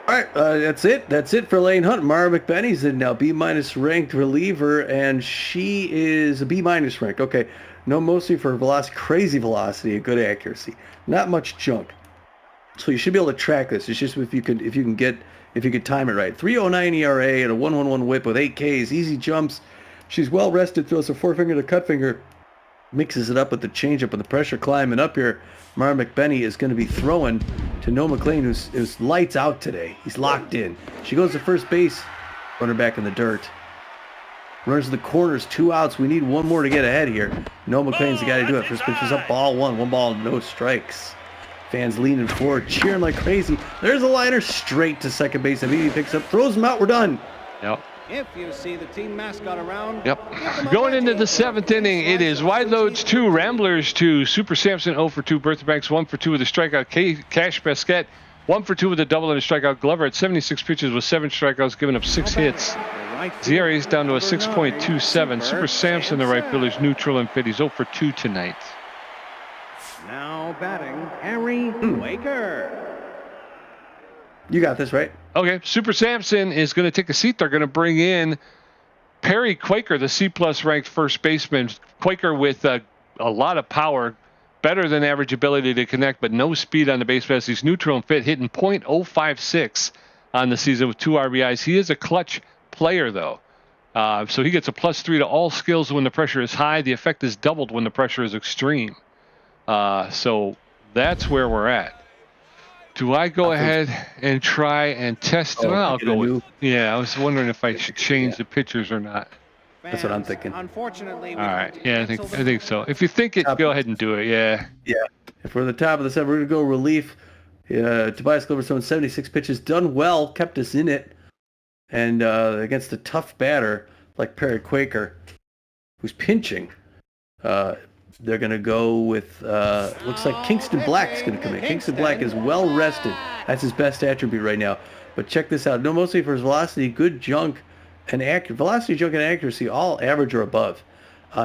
All right, that's it. That's it for Lane Hunt. Mara McBenney's in now, B- ranked reliever, and she is a B- ranked. Okay, no mostly for velocity, crazy velocity and good accuracy. Not much junk. So you should be able to track this. It's just if you could time it right. 3.09 ERA and a 1.11 WHIP with 8 Ks, easy jumps. She's well rested. Throws a forefinger to cut finger, mixes it up with the changeup and the pressure climbing up here. Mara McBenney is going to be throwing to No McLean, who's lights out today. He's locked in. She goes to first base, runner back in the dirt. Runners to the corners, 2 outs. We need 1 more to get ahead here. No McLean's the guy to do it. First pitch is up, ball 1. 1 ball, no strikes. Fans leaning forward, cheering like crazy. There's a liner straight to second base. Habibi picks up, throws him out. We're done. Yep. If you see the team mascot around, Yep. Going into the 7th inning, it is Wideloads 2, Ramblers 2. Super Sampson 0 for 2. Bertha Banks 1 for 2 with a strikeout. Cash Pesquet 1 for 2 with a double and a strikeout. Glover at 76 pitches with 7 strikeouts, giving up 6 hits. ZRA is down to a 6.27. Super Sampson, the right fielder, is neutral and fit. He's 0 for 2 tonight. now batting, Harry Waker. You got this, right? Okay, Super Sampson is going to take a seat. They're going to bring in Perry Quaker, the C-plus ranked first baseman. Quaker with a lot of power, better than average ability to connect, but no speed on the base pass. He's neutral and fit, hitting .056 on the season with 2 RBIs. He is a clutch player, though. So he gets a +3 to all skills when the pressure is high. The effect is doubled when the pressure is extreme. So that's where we're at. Do I go ahead and try and test him? I'll go with. Yeah, I was wondering if I should change the pitchers or not. That's what I'm thinking. Unfortunately, all right. Yeah, I think so. If you think it, go ahead and do it. Yeah. Yeah. If we're at the top of the 7th, we're going to go relief. Tobias Glover throwing 76 pitches, done well, kept us in it, and against a tough batter. like Perry Quaker, who's pinching. They're going to go with, looks like Kingston Black is going to come in. Kingston Black is well rested. That's his best attribute right now. But check this out. No, mostly for his velocity, good junk, and velocity, junk, and accuracy, all average or above.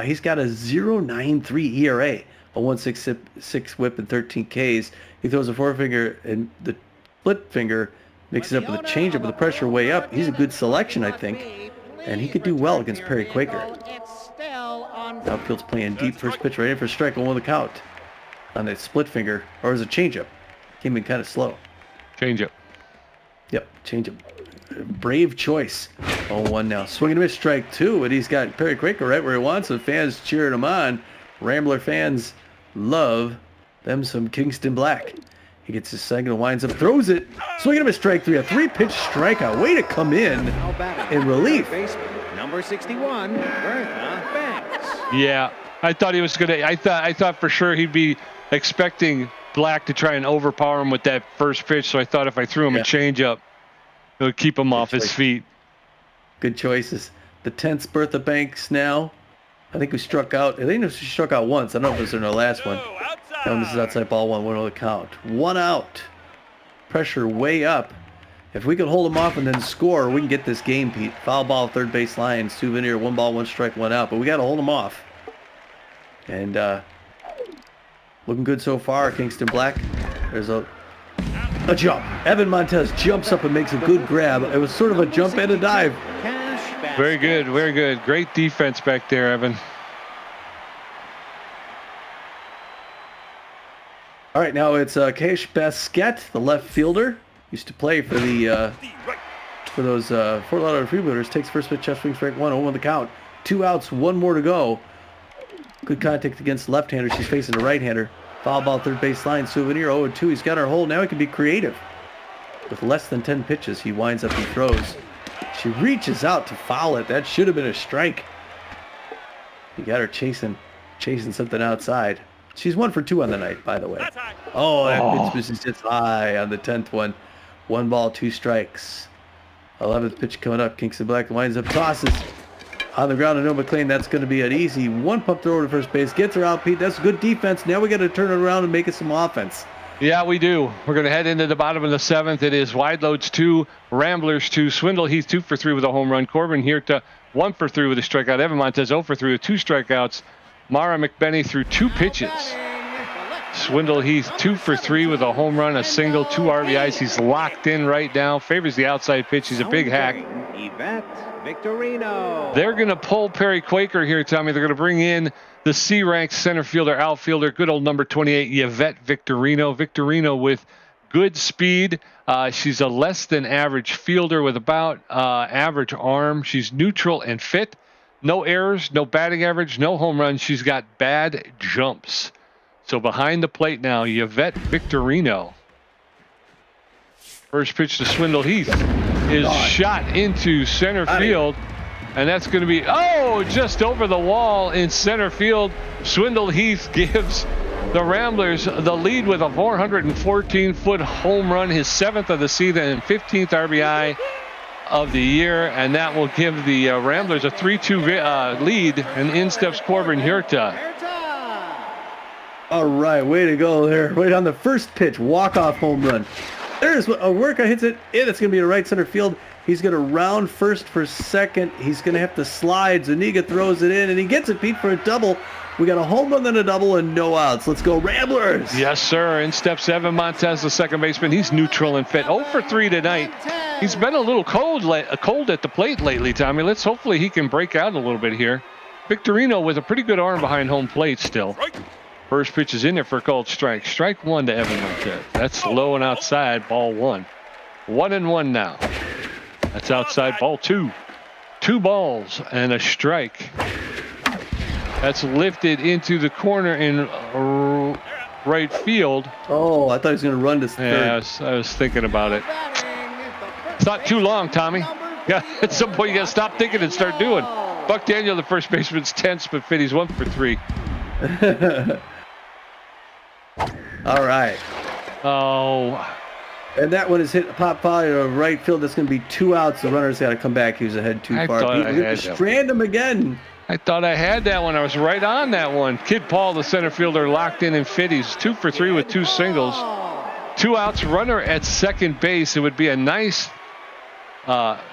He's got a 0.93 ERA, a 1.66 whip, and 13 Ks. He throws a forefinger and the split finger, mixes it up with a changeup with the pressure way up. He's a good selection, I think, and he could do well against Perry Quaker. Outfield's playing deep. First pitch right in for a strike on 1 the count on that split finger, or is it changeup? Came in kind of slow. Changeup. Yep, changeup. Brave choice. 0-1 now. Swinging a miss, strike 2, and he's got Perry Quaker right where he wants him. Fans cheering him on. Rambler fans love them some Kingston Black. He gets his second, winds up, throws it. Swinging a miss, strike 3. A 3-pitch strikeout. Way to come in relief. Number 61, Bertha Banks. Yeah, I thought he was gonna. I thought for sure he'd be expecting Black to try and overpower him with that first pitch. So I thought if I threw him a changeup, it would keep him off his feet. Good choices. The 10th Bertha Banks now. I think we struck out. I think she struck out once. I don't know if it was in our last one. No, this is outside ball 1. 1 on the count. 1 out. Pressure way up. If we can hold them off and then score, we can get this game, Pete. Foul ball, third base line, Souvenir, 1 ball, 1 strike, 1 out. But we got to hold them off. And looking good so far, Kingston Black. There's a jump. Evan Montez jumps up and makes a good grab. It was sort of a jump and a dive. Very good, very good. Great defense back there, Evan. All right, now it's Cash Basquet, the left fielder. Used to play for the for those Fort Lauderdale Freebooters. Takes first pitch, chest swing, strike 1, 0 on the count. 2 outs, 1 more to go. Good contact against the left-hander. She's facing the right-hander. Foul ball, third base line. Souvenir 0-2. He's got her hold. Now he can be creative. With less than 10 pitches, he winds up and throws. She reaches out to foul it. That should have been a strike. He got her chasing something outside. She's 1 for 2 on the night, by the way. Oh, that pitch is just high on the 10th one. 1 ball, 2 strikes. 11th pitch coming up. Kingston Black winds up, tosses on the ground to no McLean. That's going to be an easy 1 pump throw to first base. Gets her out, Pete. That's good defense. Now we got to turn it around and make it some offense. Yeah, we do. We're going to head into the bottom of the 7th. It is Wideloads 2, Ramblers 2. Swindle Heath 2 for 3 with a home run. Corbin Hirta 1 for 3 with a strikeout. Evan Montez 0 for 3 with 2 strikeouts. Mara McBenney threw 2 pitches. Swindle Heath 2 for 3 with a home run, a single, 2 RBIs. He's locked in right now. Favors the outside pitch. He's a big hack. They're going to pull Perry Quaker here, Tommy. They're going to bring in the C-ranked center fielder, outfielder, good old number 28, Yvette Victorino. Victorino with good speed. She's a less than average fielder with about average arm. She's neutral and fit. No errors, no batting average, no home runs. She's got bad jumps. So behind the plate now, Yvette Victorino. First pitch to Swindle Heath is shot into center field. And that's going to be, just over the wall in center field. Swindle Heath gives the Ramblers the lead with a 414-foot home run, his 7th of the season and 15th RBI of the year. And that will give the Ramblers a 3-2 lead. And in steps Corbin Hirta. All right, way to go there. Right on the first pitch, walk-off home run. There's a worker hits it in. It's going to be a right center field. He's going to round first for second. He's going to have to slide. Zuniga throws it in, and he gets it, Pete, for a double. We got a home run, then a double, and no outs. Let's go, Ramblers. Yes, sir. In steps Evan Montez, the second baseman. He's neutral and fit. 0 for 3 tonight. He's been a little cold at the plate lately, Tommy. Let's hopefully he can break out a little bit here. Victorino with a pretty good arm behind home plate still. First pitch is in there for a called strike. Strike 1 to Evan Montez. That's low and outside, ball 1. 1-1 now. That's outside, ball 2. 2 balls and a strike. That's lifted into the corner in right field. Oh, I thought he was going to run to third. Yeah, I was thinking about it. It's not too long, Tommy. Yeah, at some point you got to stop thinking and start doing. Buck Daniel, the first baseman's tense but fit. He's 1 for 3. All right. Oh, And that one is hit pop foul to right field. That's going to be 2 outs. The runner's got to come back. He was ahead too I far. thought I We're going had to that. strand him again. I thought I had that one. I was right on that one. Kid Paul, the center fielder, locked in and fit. He's 2 for 3 with 2 singles. 2 outs, runner at second base. It would be a nice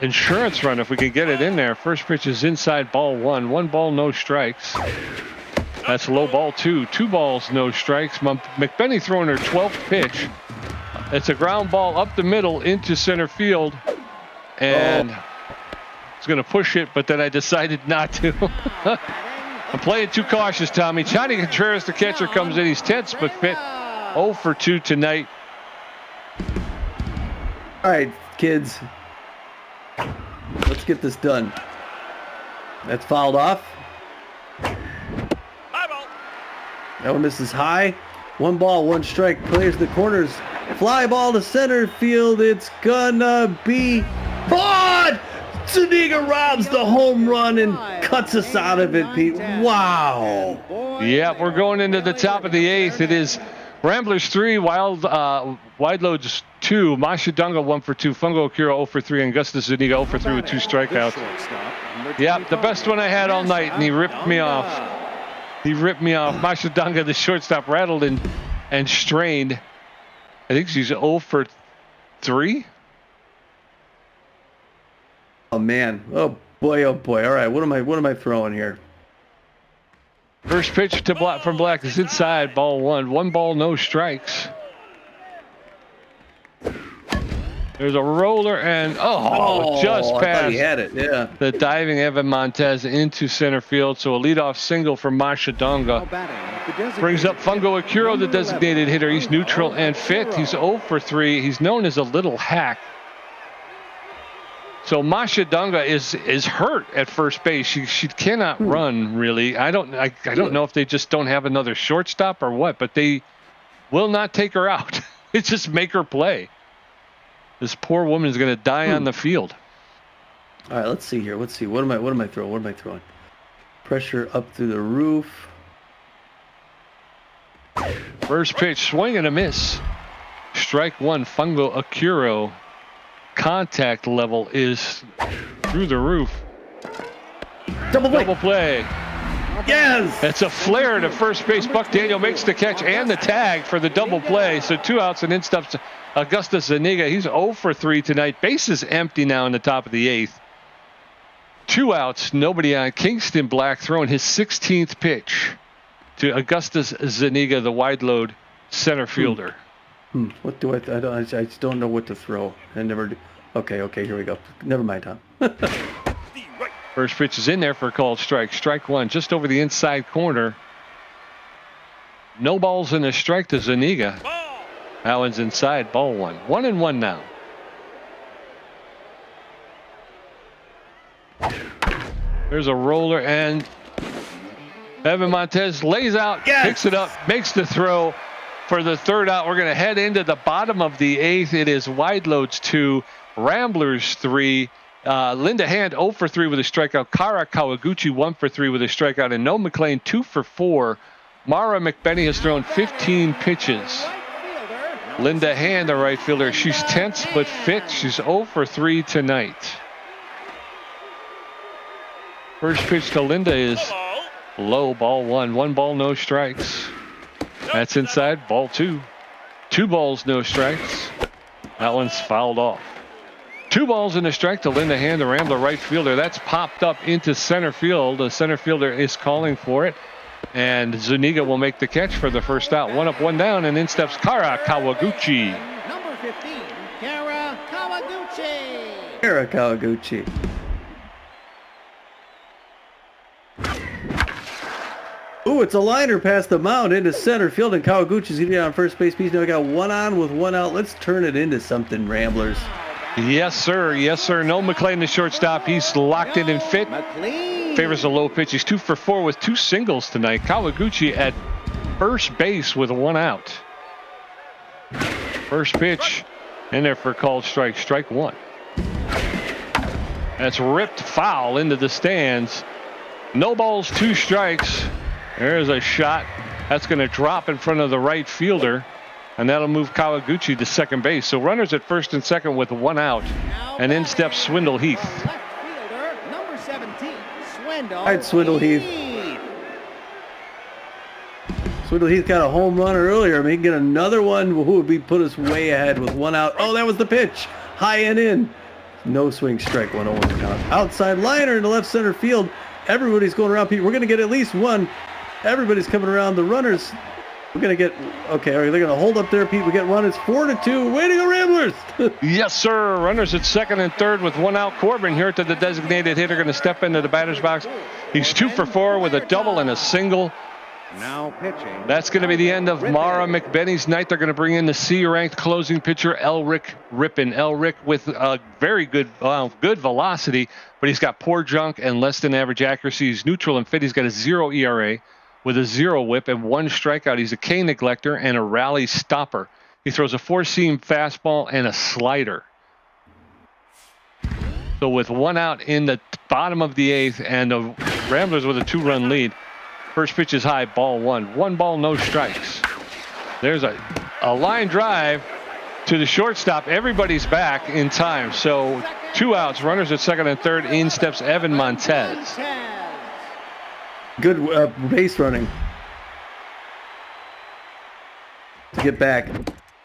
insurance run if we could get it in there. First pitch is inside, ball 1. 1 ball, no strikes. That's low ball 2. 2 balls, no strikes. McBenney throwing her 12th pitch. It's a ground ball up the middle into center field. And it's going to push it, but then I decided not to. I'm playing too cautious, Tommy. Johnny Contreras, the catcher, comes in. He's tense but fit. 0 for 2 tonight. All right, kids. Let's get this done. That's fouled off. High ball. That one misses high. 1 ball, 1 strike. Players in the corners. Fly ball to center field. It's gonna be caught. Zuniga robs the home run and cuts us out of it, Pete. Wow. Yeah, we're going into the top of the 8th. It is Ramblers 3, Wideloads 2, Masha Dunga 1 for 2, Fungo Akira 0 for 3, and Augustus Zuniga 0 for 3 with 2 strikeouts. Yeah, the best one I had all night, and he ripped me off. Masha Dunga, the shortstop, rattled and strained. I think she's 0 for 3. Oh man. Oh boy. Oh boy. All right. What am I throwing here? First pitch to from Black is inside, ball 1. 1 ball, no strikes. There's a roller and just I thought past he had it. Yeah. the diving Evan Montez into center field. So a leadoff single for Masha Donga. Brings up Fungo Akiro, the designated hitter. He's neutral and fit. He's 0 for 3. He's known as a little hack. So Masha Dunga is hurt at first base. She cannot run really. I don't know if they just don't have another shortstop or what, but they will not take her out. It's just make her play. This poor woman is going to die on the field. All right, let's see here. Let's see. What am I throwing? Pressure up through the roof. First pitch, swing and a miss. Strike 1, Fungo Akiro. Contact level is through the roof. Double play. Yes. It's a flare to first base. Buck Daniel makes the catch and the tag for the double play. So 2 outs and in steps Augustus Zuniga. He's 0 for 3 tonight. Base is empty now in the top of the 8th. 2 outs, nobody on. Kingston Black throwing his 16th pitch to Augustus Zuniga, the wide load center fielder. What do I just don't know what to throw. I never do. Okay, here we go. Never mind, Tom. First pitch is in there for a called strike. Strike 1 just over the inside corner. No balls and a strike to Zuniga. That one's inside, ball 1. 1-1 now. There's a roller and Evan Montez lays out, picks it up, makes the throw for the 3rd out. We're going to head into the bottom of the 8th. It is Wideloads 2, Ramblers 3. Linda Hand 0 for 3 with a strikeout. Kara Kawaguchi 1 for 3 with a strikeout. And No McLean 2 for 4. Mara McBenney has thrown 15 pitches. Linda Hand, the right fielder, she's tense but fit. She's 0 for 3 tonight. First pitch to Linda is low, ball 1. 1 ball, no strikes. That's inside, ball 2. 2 balls, no strikes. That one's fouled off. 2 balls and a strike to Linda Hand, the Rambler right fielder. That's popped up into center field. The center fielder is calling for it. And Zuniga will make the catch for the 1st out. 1 up, 1 down, and in steps Kara Kawaguchi. Number 15, Kara Kawaguchi. Kara Kawaguchi. Ooh, it's a liner past the mound into center field, and Kawaguchi's going to be on first base. He's now got 1 on with 1 out. Let's turn it into something, Ramblers. Yes, sir. Yes, sir. No McLean, the shortstop. He's locked in and fit. Favors a low pitch. He's 2 for 4 with 2 singles tonight. Kawaguchi at first base with 1 out. First pitch in there for a called strike. Strike 1. That's ripped foul into the stands. No balls, 2 strikes. There's a shot. That's going to drop in front of the right fielder. and that'll move Kawaguchi to second base. So runners at first and second with one out, and in steps Swindle Heath. Left fielder, number 17, Swindle. All right, Swindle Heath. Swindle Heath got a home run earlier. Maybe get another one. Who would be put us way ahead with one out? Oh, that was the pitch. High and in. No swing strike, 1-0 count. Outside liner in the left center field. Everybody's going around. We're going to get at least one. Everybody's coming around. The runners. We're going to get. Okay, they're going to hold up there, Pete. We get one. It's 4-2. Way to go, Ramblers. Yes, sir. Runners at second and third with one out. Corbin here to the designated hitter. Going to step into the batter's box. He's 2 for 4 with a double and a single. Now pitching. That's going to be the end of Mara McBenney's night. They're going to bring in the C-ranked closing pitcher, Elric Rippin. Elric with a very good velocity, but he's got poor junk and less than average accuracy. He's neutral and fit. He's got a 0 ERA with a 0 whip and 1 strikeout. He's a K neglector and a rally stopper. He throws a 4-seam fastball and a slider. So with one out in the bottom of the 8th and the Ramblers with a 2-run lead, first pitch is high, ball 1. 1 ball, no strikes. There's a line drive to the shortstop. Everybody's back in time. So 2 outs, runners at second and third. In steps Evan Montez. Good base running to get back.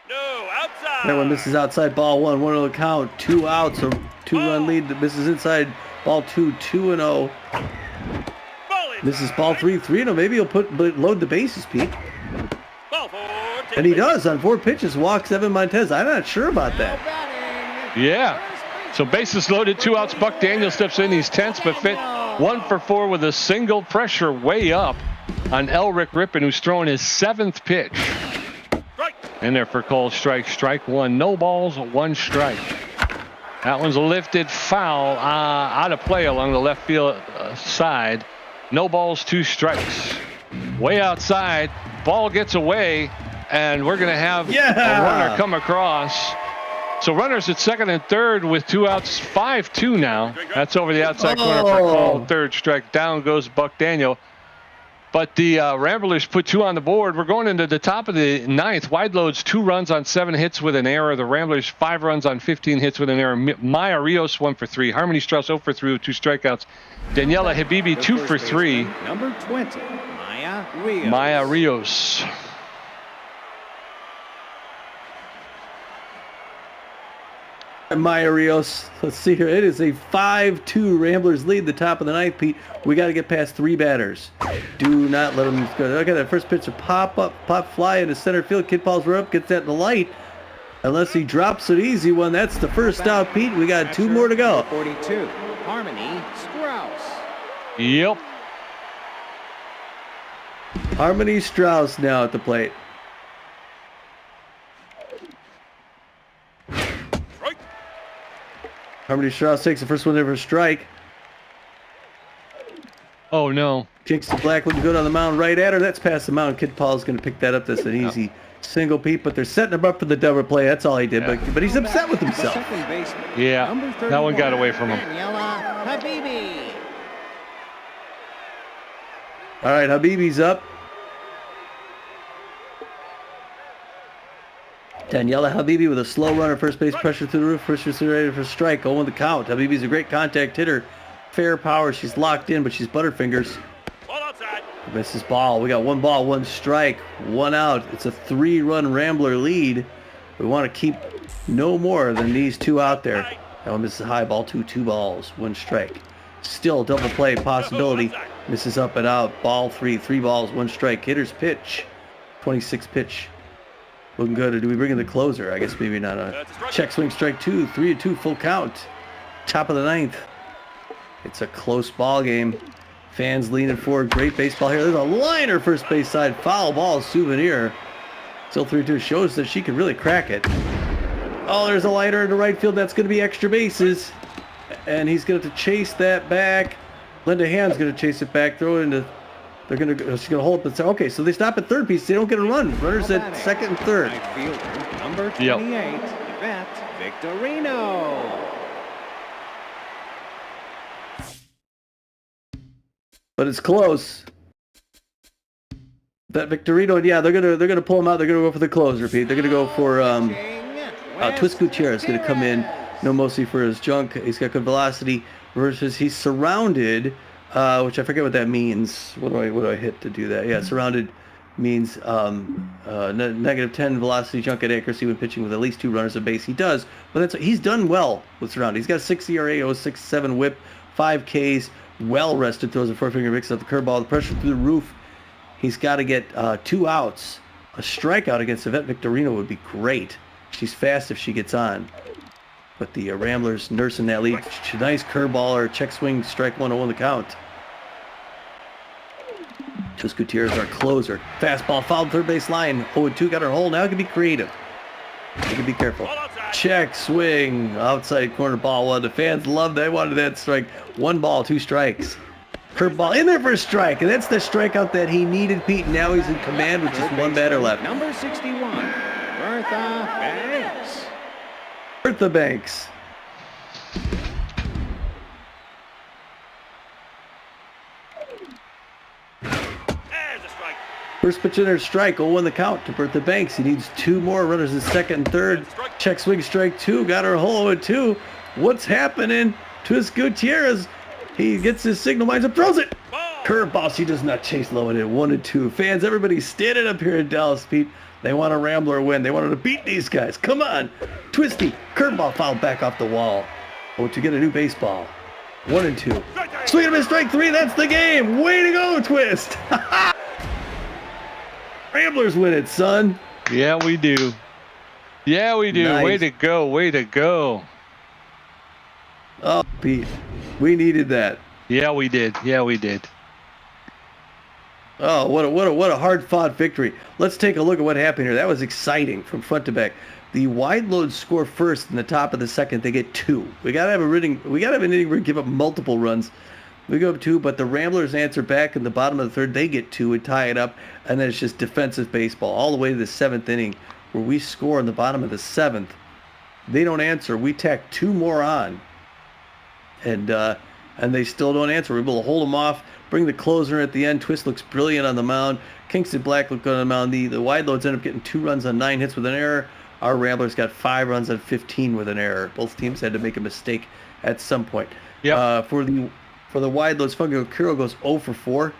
No, outside. That one misses outside, ball 1. 1-0 count. 2 outs. A 2-run lead that misses inside, ball 2. 2-0. This is ball 3, 3-0. Maybe he'll load the bases, Pete. Ball 4. And he does on 4 pitches. Walks Evan Montez. I'm not sure about that. Yeah. So bases loaded, 2 outs. Buck Daniel steps in. He's tense but fit. 1 for 4 with a single. Pressure way up on Elric Rippin, who's throwing his 7th pitch. In there for Cole. Strike 1. No balls, 1 strike. That one's lifted foul out of play along the left field side. No balls, 2 strikes. Way outside. Ball gets away, and we're going to have a runner come across. So runners at second and third with 2 outs, 5-2 now. That's over the outside corner for call. 3rd strike. Down goes Buck Daniel. But the Ramblers put 2 on the board. We're going into the top of the 9th. Wideloads 2 runs on 7 hits with an error. The Ramblers 5 runs on 15 hits with an error. Maya Rios 1 for 3. Harmony Strauss 0 for 3 with 2 strikeouts. Daniela Habibi 2 for 3. Number 20, Maya Rios. Maya Rios. Let's see here. It is a 5-2 Ramblers lead, the top of the 9th, Pete. We got to get past 3 batters. Do not let them go. Look at that first pitch, a pop fly into center field. Kid Paul's up, gets that in the light. Unless he drops an easy one. That's the first out, Pete. We got 2 more to go. 42, Harmony Strauss. Yep. Harmony Strauss now at the plate. Harmony Strauss takes the first one there for a strike. Oh, no. Kicks the black looking good on the mound right at her. That's past the mound. Kid Paul's going to pick that up. That's an easy single, Pete, but they're setting him up for the double play. That's all he did, but he's upset with himself. Yeah, that one got away from him. All right, Habibi's up. Daniela Habibi with a slow runner, first base pressure through the roof, first ready for strike. 0 the count. Habibi's a great contact hitter. Fair power. She's locked in, but she's butterfingers. Ball outside. Misses ball. We got 1 ball, 1 strike, 1 out. It's a 3-run Rambler lead. We want to keep no more than these 2 out there. That one misses high, ball 2, 2 balls, 1 strike. Still double play possibility. Misses up and out. Ball 3, 3 balls, 1 strike. Hitter's pitch. 26 pitch. Looking good. Do we bring in the closer? I guess maybe not. A check swing, strike 2, 3-2, full count. Top of the 9th. It's a close ball game. Fans leaning forward. Great baseball here. There's a liner first base side. Foul ball, Souvenir. Still 3-2. Shows that she can really crack it. Oh, there's a liner in the right field. That's going to be extra bases. And he's going to chase that back. Linda Ham's going to chase it back. Throw it into... She's going to hold up and say, okay, so they stop at third base. They don't get a run. Runners at second and third. Number 28, Yvette Victorino. But it's close. That Victorino, yeah, they're gonna pull him out. They're gonna go for the closer, Pete. They're gonna go for Twist Gutierrez is gonna come in, no mostly for his junk. He's got good velocity. Versus he's surrounded, which I forget what that means. What do I hit to do that? Yeah, surrounded means negative 10 velocity, junk, and accuracy when pitching with at least 2 runners at base. He does, but he's done well with surrounded. He's got 6 ERA, 0.67 WHIP, 5 Ks, well rested. Throws a 4-finger mix at the curveball. The pressure through the roof. He's got to get 2 outs. A strikeout against Yvette Victorino would be great. She's fast if she gets on. But the Ramblers nursing that lead. Nice curveball or check swing, strike 1 on the count. Just Gutierrez, our closer. Fastball fouled third base line. 0-2 got her hole. Now it can be creative. You can be careful. Check swing, outside corner ball 1. The fans loved that. They wanted that strike. 1 ball, 2 strikes. Curveball in there for a strike, and that's the strikeout that he needed, Pete. Now he's in command with just 1 batter left. Number 61, Bertha Banks. Bertha Banks. There's a strike. First pitch in there, strike. 0-1 the count to Bertha Banks. He needs 2 more runners in second and third. Check swing, strike 2. Got her hole 0-2. What's happening? Twist Gutierrez. He gets his signal, lines up, throws it. Curveball. She does not chase low in it. 1-2. Fans, everybody standing up here in Dallas, Pete. They want a Rambler win. They wanted to beat these guys. Come on. Twisty. Curveball fouled back off the wall. Oh, to get a new baseball. 1-2. Swing and a miss, strike 3. That's the game. Way to go, Twist. Ramblers win it, son. Yeah, we do. Yeah, we do. Nice. Way to go. Way to go. Oh, Pete. We needed that. Yeah, we did. Yeah, we did. Oh, what a hard-fought victory. Let's take a look at what happened here. That was exciting from front to back. The Wideloads score first in the top of the second. They get 2. We gotta have an inning where we give up multiple runs. We go up 2, but the Ramblers answer back in the bottom of the third. They get 2 and tie it up, and then it's just defensive baseball all the way to the 7th inning, where we score in the bottom of the 7th. They don't answer. We tack 2 more on, and they still don't answer. We're able to hold them off. Bring the closer at the end. Twist looks brilliant on the mound. Kingston Black looked good on the mound. The Wideloads end up getting 2 runs on 9 hits with an error. Our Ramblers got 5 runs on 15 with an error. Both teams had to make a mistake at some point. Yep. For the Wideloads, Fungo Kiro goes 0 for 4.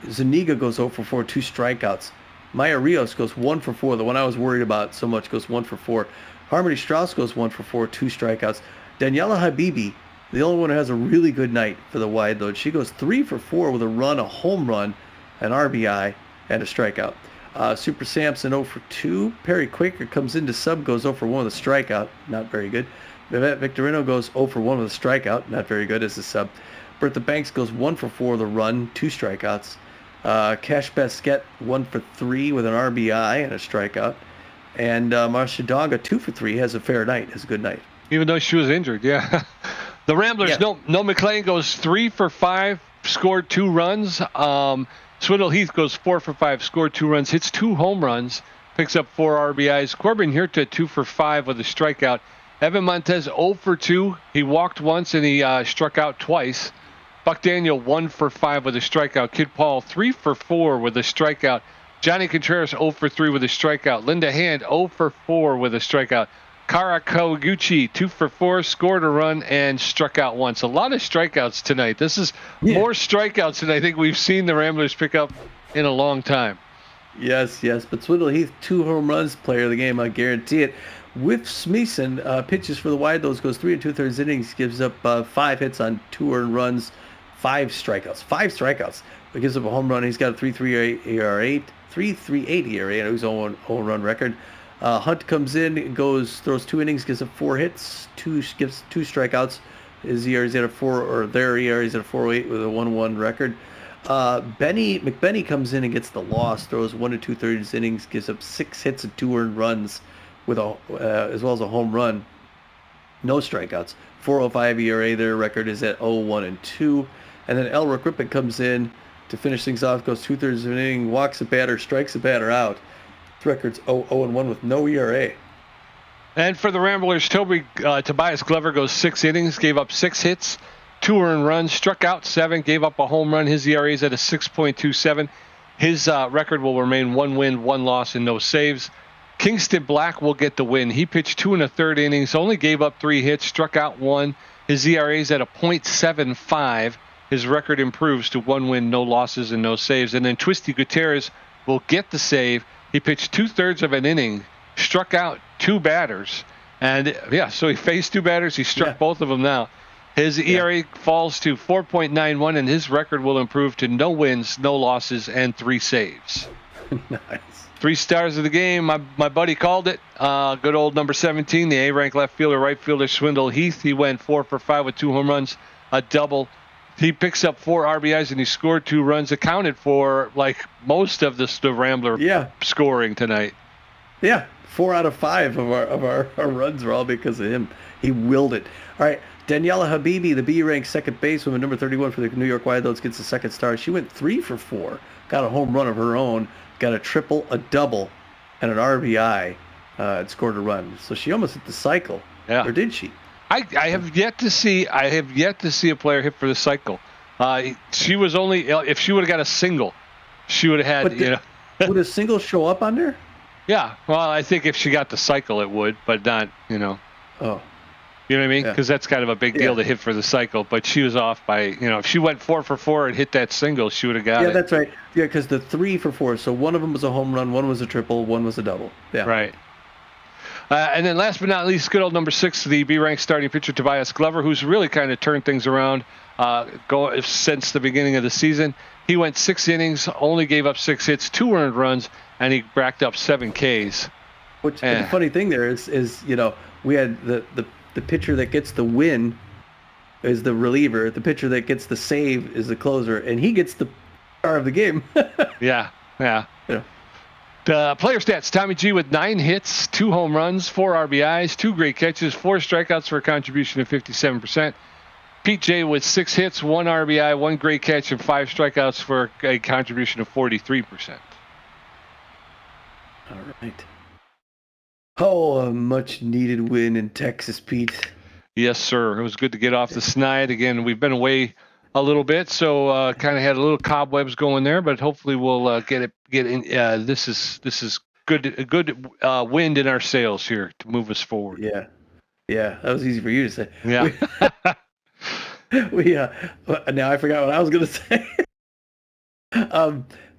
Zuniga goes 0 for 4, 2 strikeouts. Maya Rios goes 1 for 4. The one I was worried about so much goes 1 for 4. Harmony Strauss goes 1 for 4, 2 strikeouts. Daniela Habibi, the only one who has a really good night for the Wideloads. She goes 3 for 4 with a run, a home run, an RBI, and a strikeout. Super Sampson 0 for 2. Perry Quaker comes into sub, goes 0 for 1 with a strikeout. Not very good. Vivette Victorino goes 0 for 1 with a strikeout. Not very good as a sub. Bertha Banks goes 1 for 4 with a run, 2 strikeouts. Cash Basquet 1 for 3 with an RBI and a strikeout. And Marcia Donga 2 for 3 has a fair night, has a good night. Even though she was injured, yeah. The Ramblers, Yeah. no McClain goes 3 for 5, scored 2 runs. Swindle Heath goes 4 for 5, scored 2 runs, hits 2 home runs, picks up 4 RBIs. Corbin Hirta 2 for 5 with a strikeout. Evan Montez 0 for 2. He walked once and he struck out twice. Buck Daniel 1 for 5 with a strikeout. Kid Paul 3 for 4 with a strikeout. Johnny Contreras 0 for 3 with a strikeout. Linda Hand 0 for 4 with a strikeout. Kara Kawaguchi 2 for 4, scored a run and struck out once. A lot of strikeouts tonight. This is more strikeouts than I think we've seen the Ramblers pick up in a long time. Yes. But Swindle Heath, 2 home runs, player of the game, I guarantee it. Whiff Smeeson pitches for the Wideloads, goes 3 2/3 innings, gives up 5 hits on 2 earned runs, 5 strikeouts. 5 strikeouts. But gives up a home run. He's got a 3.38 ERA, 3.38 ERA, and he's on home run record. Hunt comes in, throws 2 innings, gives up 4 hits, gives 2 strikeouts. His ERA's at a 4, or their ERA's at a 4.08 with a 1-1 record. McBenney comes in and gets the loss, throws 1 2/3 innings, gives up 6 hits and 2 earned runs, with as well as a home run. No strikeouts. 4.05 ERA. Their record is at 0-1-2. And then Elric Rippick comes in to finish things off, goes 2/3 of an inning, walks a batter, strikes a batter out. His record's 0-1 with no ERA. And for the Ramblers, Tobias Glover goes 6 innings, gave up 6 hits, 2 earned runs, struck out 7, gave up a home run. His ERA is at a 6.27. His record will remain 1 win, 1 loss, and no saves. Kingston Black will get the win. He pitched 2 1/3 innings, only gave up 3 hits, struck out 1. His ERA is at a .75. His record improves to 1 win, no losses, and no saves. And then Twisty Gutierrez will get the save. He pitched 2/3 of an inning, struck out 2 batters. And, so he faced 2 batters. He struck both of them now. His ERA falls to 4.91, and his record will improve to no wins, no losses, and 3 saves. Nice. 3 stars of the game. My buddy called it. Good old number 17, the A-rank left fielder, right fielder, Swindle Heath. He went 4 for 5 with 2 home runs, a double. He picks up 4 RBIs, and he scored 2 runs, accounted for, most of the Rambler scoring tonight. Yeah, 4 out of 5 of our runs were all because of him. He willed it. All right, Daniela Habibi, the B-ranked second basewoman, number 31 for the New York Wideloads, gets the second star. She went 3 for 4, got a home run of her own, got a triple, a double, and an RBI, and scored a run. So she almost hit the cycle. Yeah. Or did she? I have yet to see a player hit for the cycle. She was only, if she would have got a single, she would have had, Would a single show up on there? Yeah. Well, I think if she got the cycle, it would, but not, Oh. You know what I mean? Yeah. Because that's kind of a big deal to hit for the cycle. But she was off by, if she went 4 for 4 and hit that single, she would have got it. Yeah, that's right. Yeah, because the 3 for 4. So one of them was a home run, one was a triple, one was a double. Yeah. Right. And then last but not least, good old number 6, the B-ranked starting pitcher, Tobias Glover, who's really kind of turned things around since the beginning of the season. He went 6 innings, only gave up 6 hits, 2 earned runs, and he racked up 7 Ks. Which the funny thing there is we had the pitcher that gets the win is the reliever. The pitcher that gets the save is the closer, and he gets the star of the game. Yeah. Yeah. The player stats, Tommy G with 9 hits, 2 home runs, 4 RBIs, 2 great catches, 4 strikeouts for a contribution of 57%. Pete J with 6 hits, 1 RBI, 1 great catch, and 5 strikeouts for a contribution of 43%. All right. Oh, a much needed win in Texas, Pete. Yes, sir. It was good to get off the snide. Again, we've been away a little bit, so kind of had a little cobwebs going there, but hopefully we'll get in. This is good wind in our sails here to move us forward. Yeah, that was easy for you to say. Yeah. Now I forgot what I was going to say.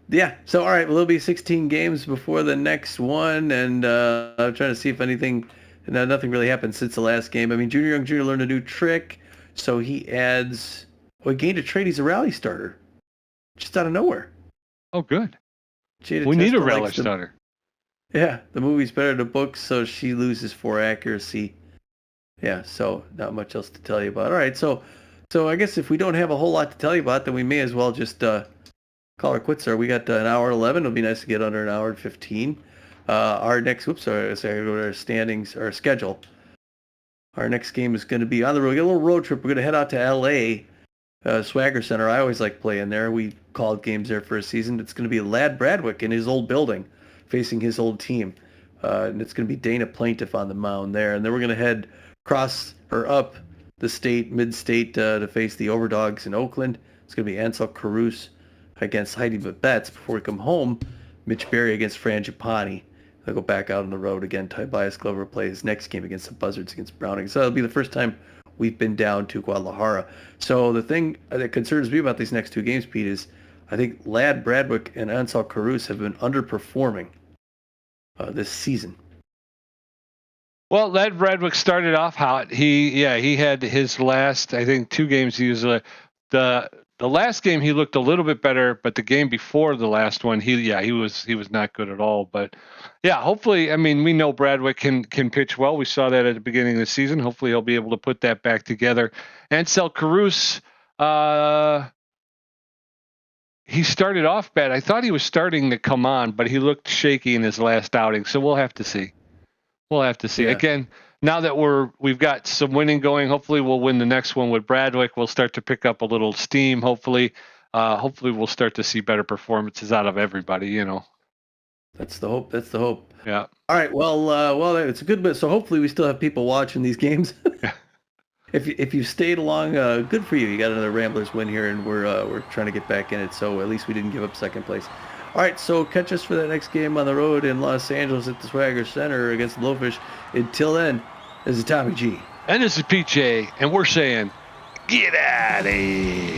Yeah. So, all right, well, there'll be 16 games before the next one, and I'm trying to see if nothing really happened since the last game. I mean, Junior Young Jr. learned a new trick, so he adds. Well, he gained a trade. He's a rally starter, just out of nowhere. Oh, good. We need a rally starter. Yeah, the movie's better than the book, so she loses 4 accuracy. Yeah, so not much else to tell you about. All right, so I guess if we don't have a whole lot to tell you about, then we may as well just call her quits there. We got an hour and 11. It'll be nice to get under an hour and 15. Our next, go to our standings, our schedule. Our next game is going to be on the road. We got a little road trip. We're going to head out to L.A., Swagger Center. I always like playing there. We called games there for a season. It's going to be Lad Bradwick in his old building, facing his old team. And it's going to be Dana Plaintiff on the mound there. And then we're going to head up the state, mid-state, to face the Overdogs in Oakland. It's going to be Ansel Caruso against Heidi Betts. Before we come home, Mitch Berry against Fran Giappani. They'll go back out on the road again. Tobias Glover plays his next game against the Buzzards against Browning. So it'll be the first time we've been down to Guadalajara. So the thing that concerns me about these next 2 games, Pete, is I think Lad Bradwick and Ansel Caruso have been underperforming this season. Well, Lad Bradwick started off hot. He had his last, I think, 2 games. He was the last game he looked a little bit better, but the game before the last one, he was not good at all. But yeah, hopefully, I mean, we know Bradwick can pitch well. We saw that at the beginning of the season. Hopefully, he'll be able to put that back together. Ansel Caruso, he started off bad. I thought he was starting to come on, but he looked shaky in his last outing. So we'll have to see. Yeah. Again, now that we've got some winning going, hopefully we'll win the next one with Bradwick. We'll start to pick up a little steam. Hopefully we'll start to see better performances out of everybody. That's the hope. Yeah. All right. Well, it's a good bit. So hopefully we still have people watching these games. If you stayed along, good for you. You got another Ramblers win here, and we're trying to get back in it. So at least we didn't give up second place. All right, so catch us for that next game on the road in Los Angeles at the Swagger Center against the Blowfish. Until then, this is Tommy G. And this is PJ, and we're saying, get out of here.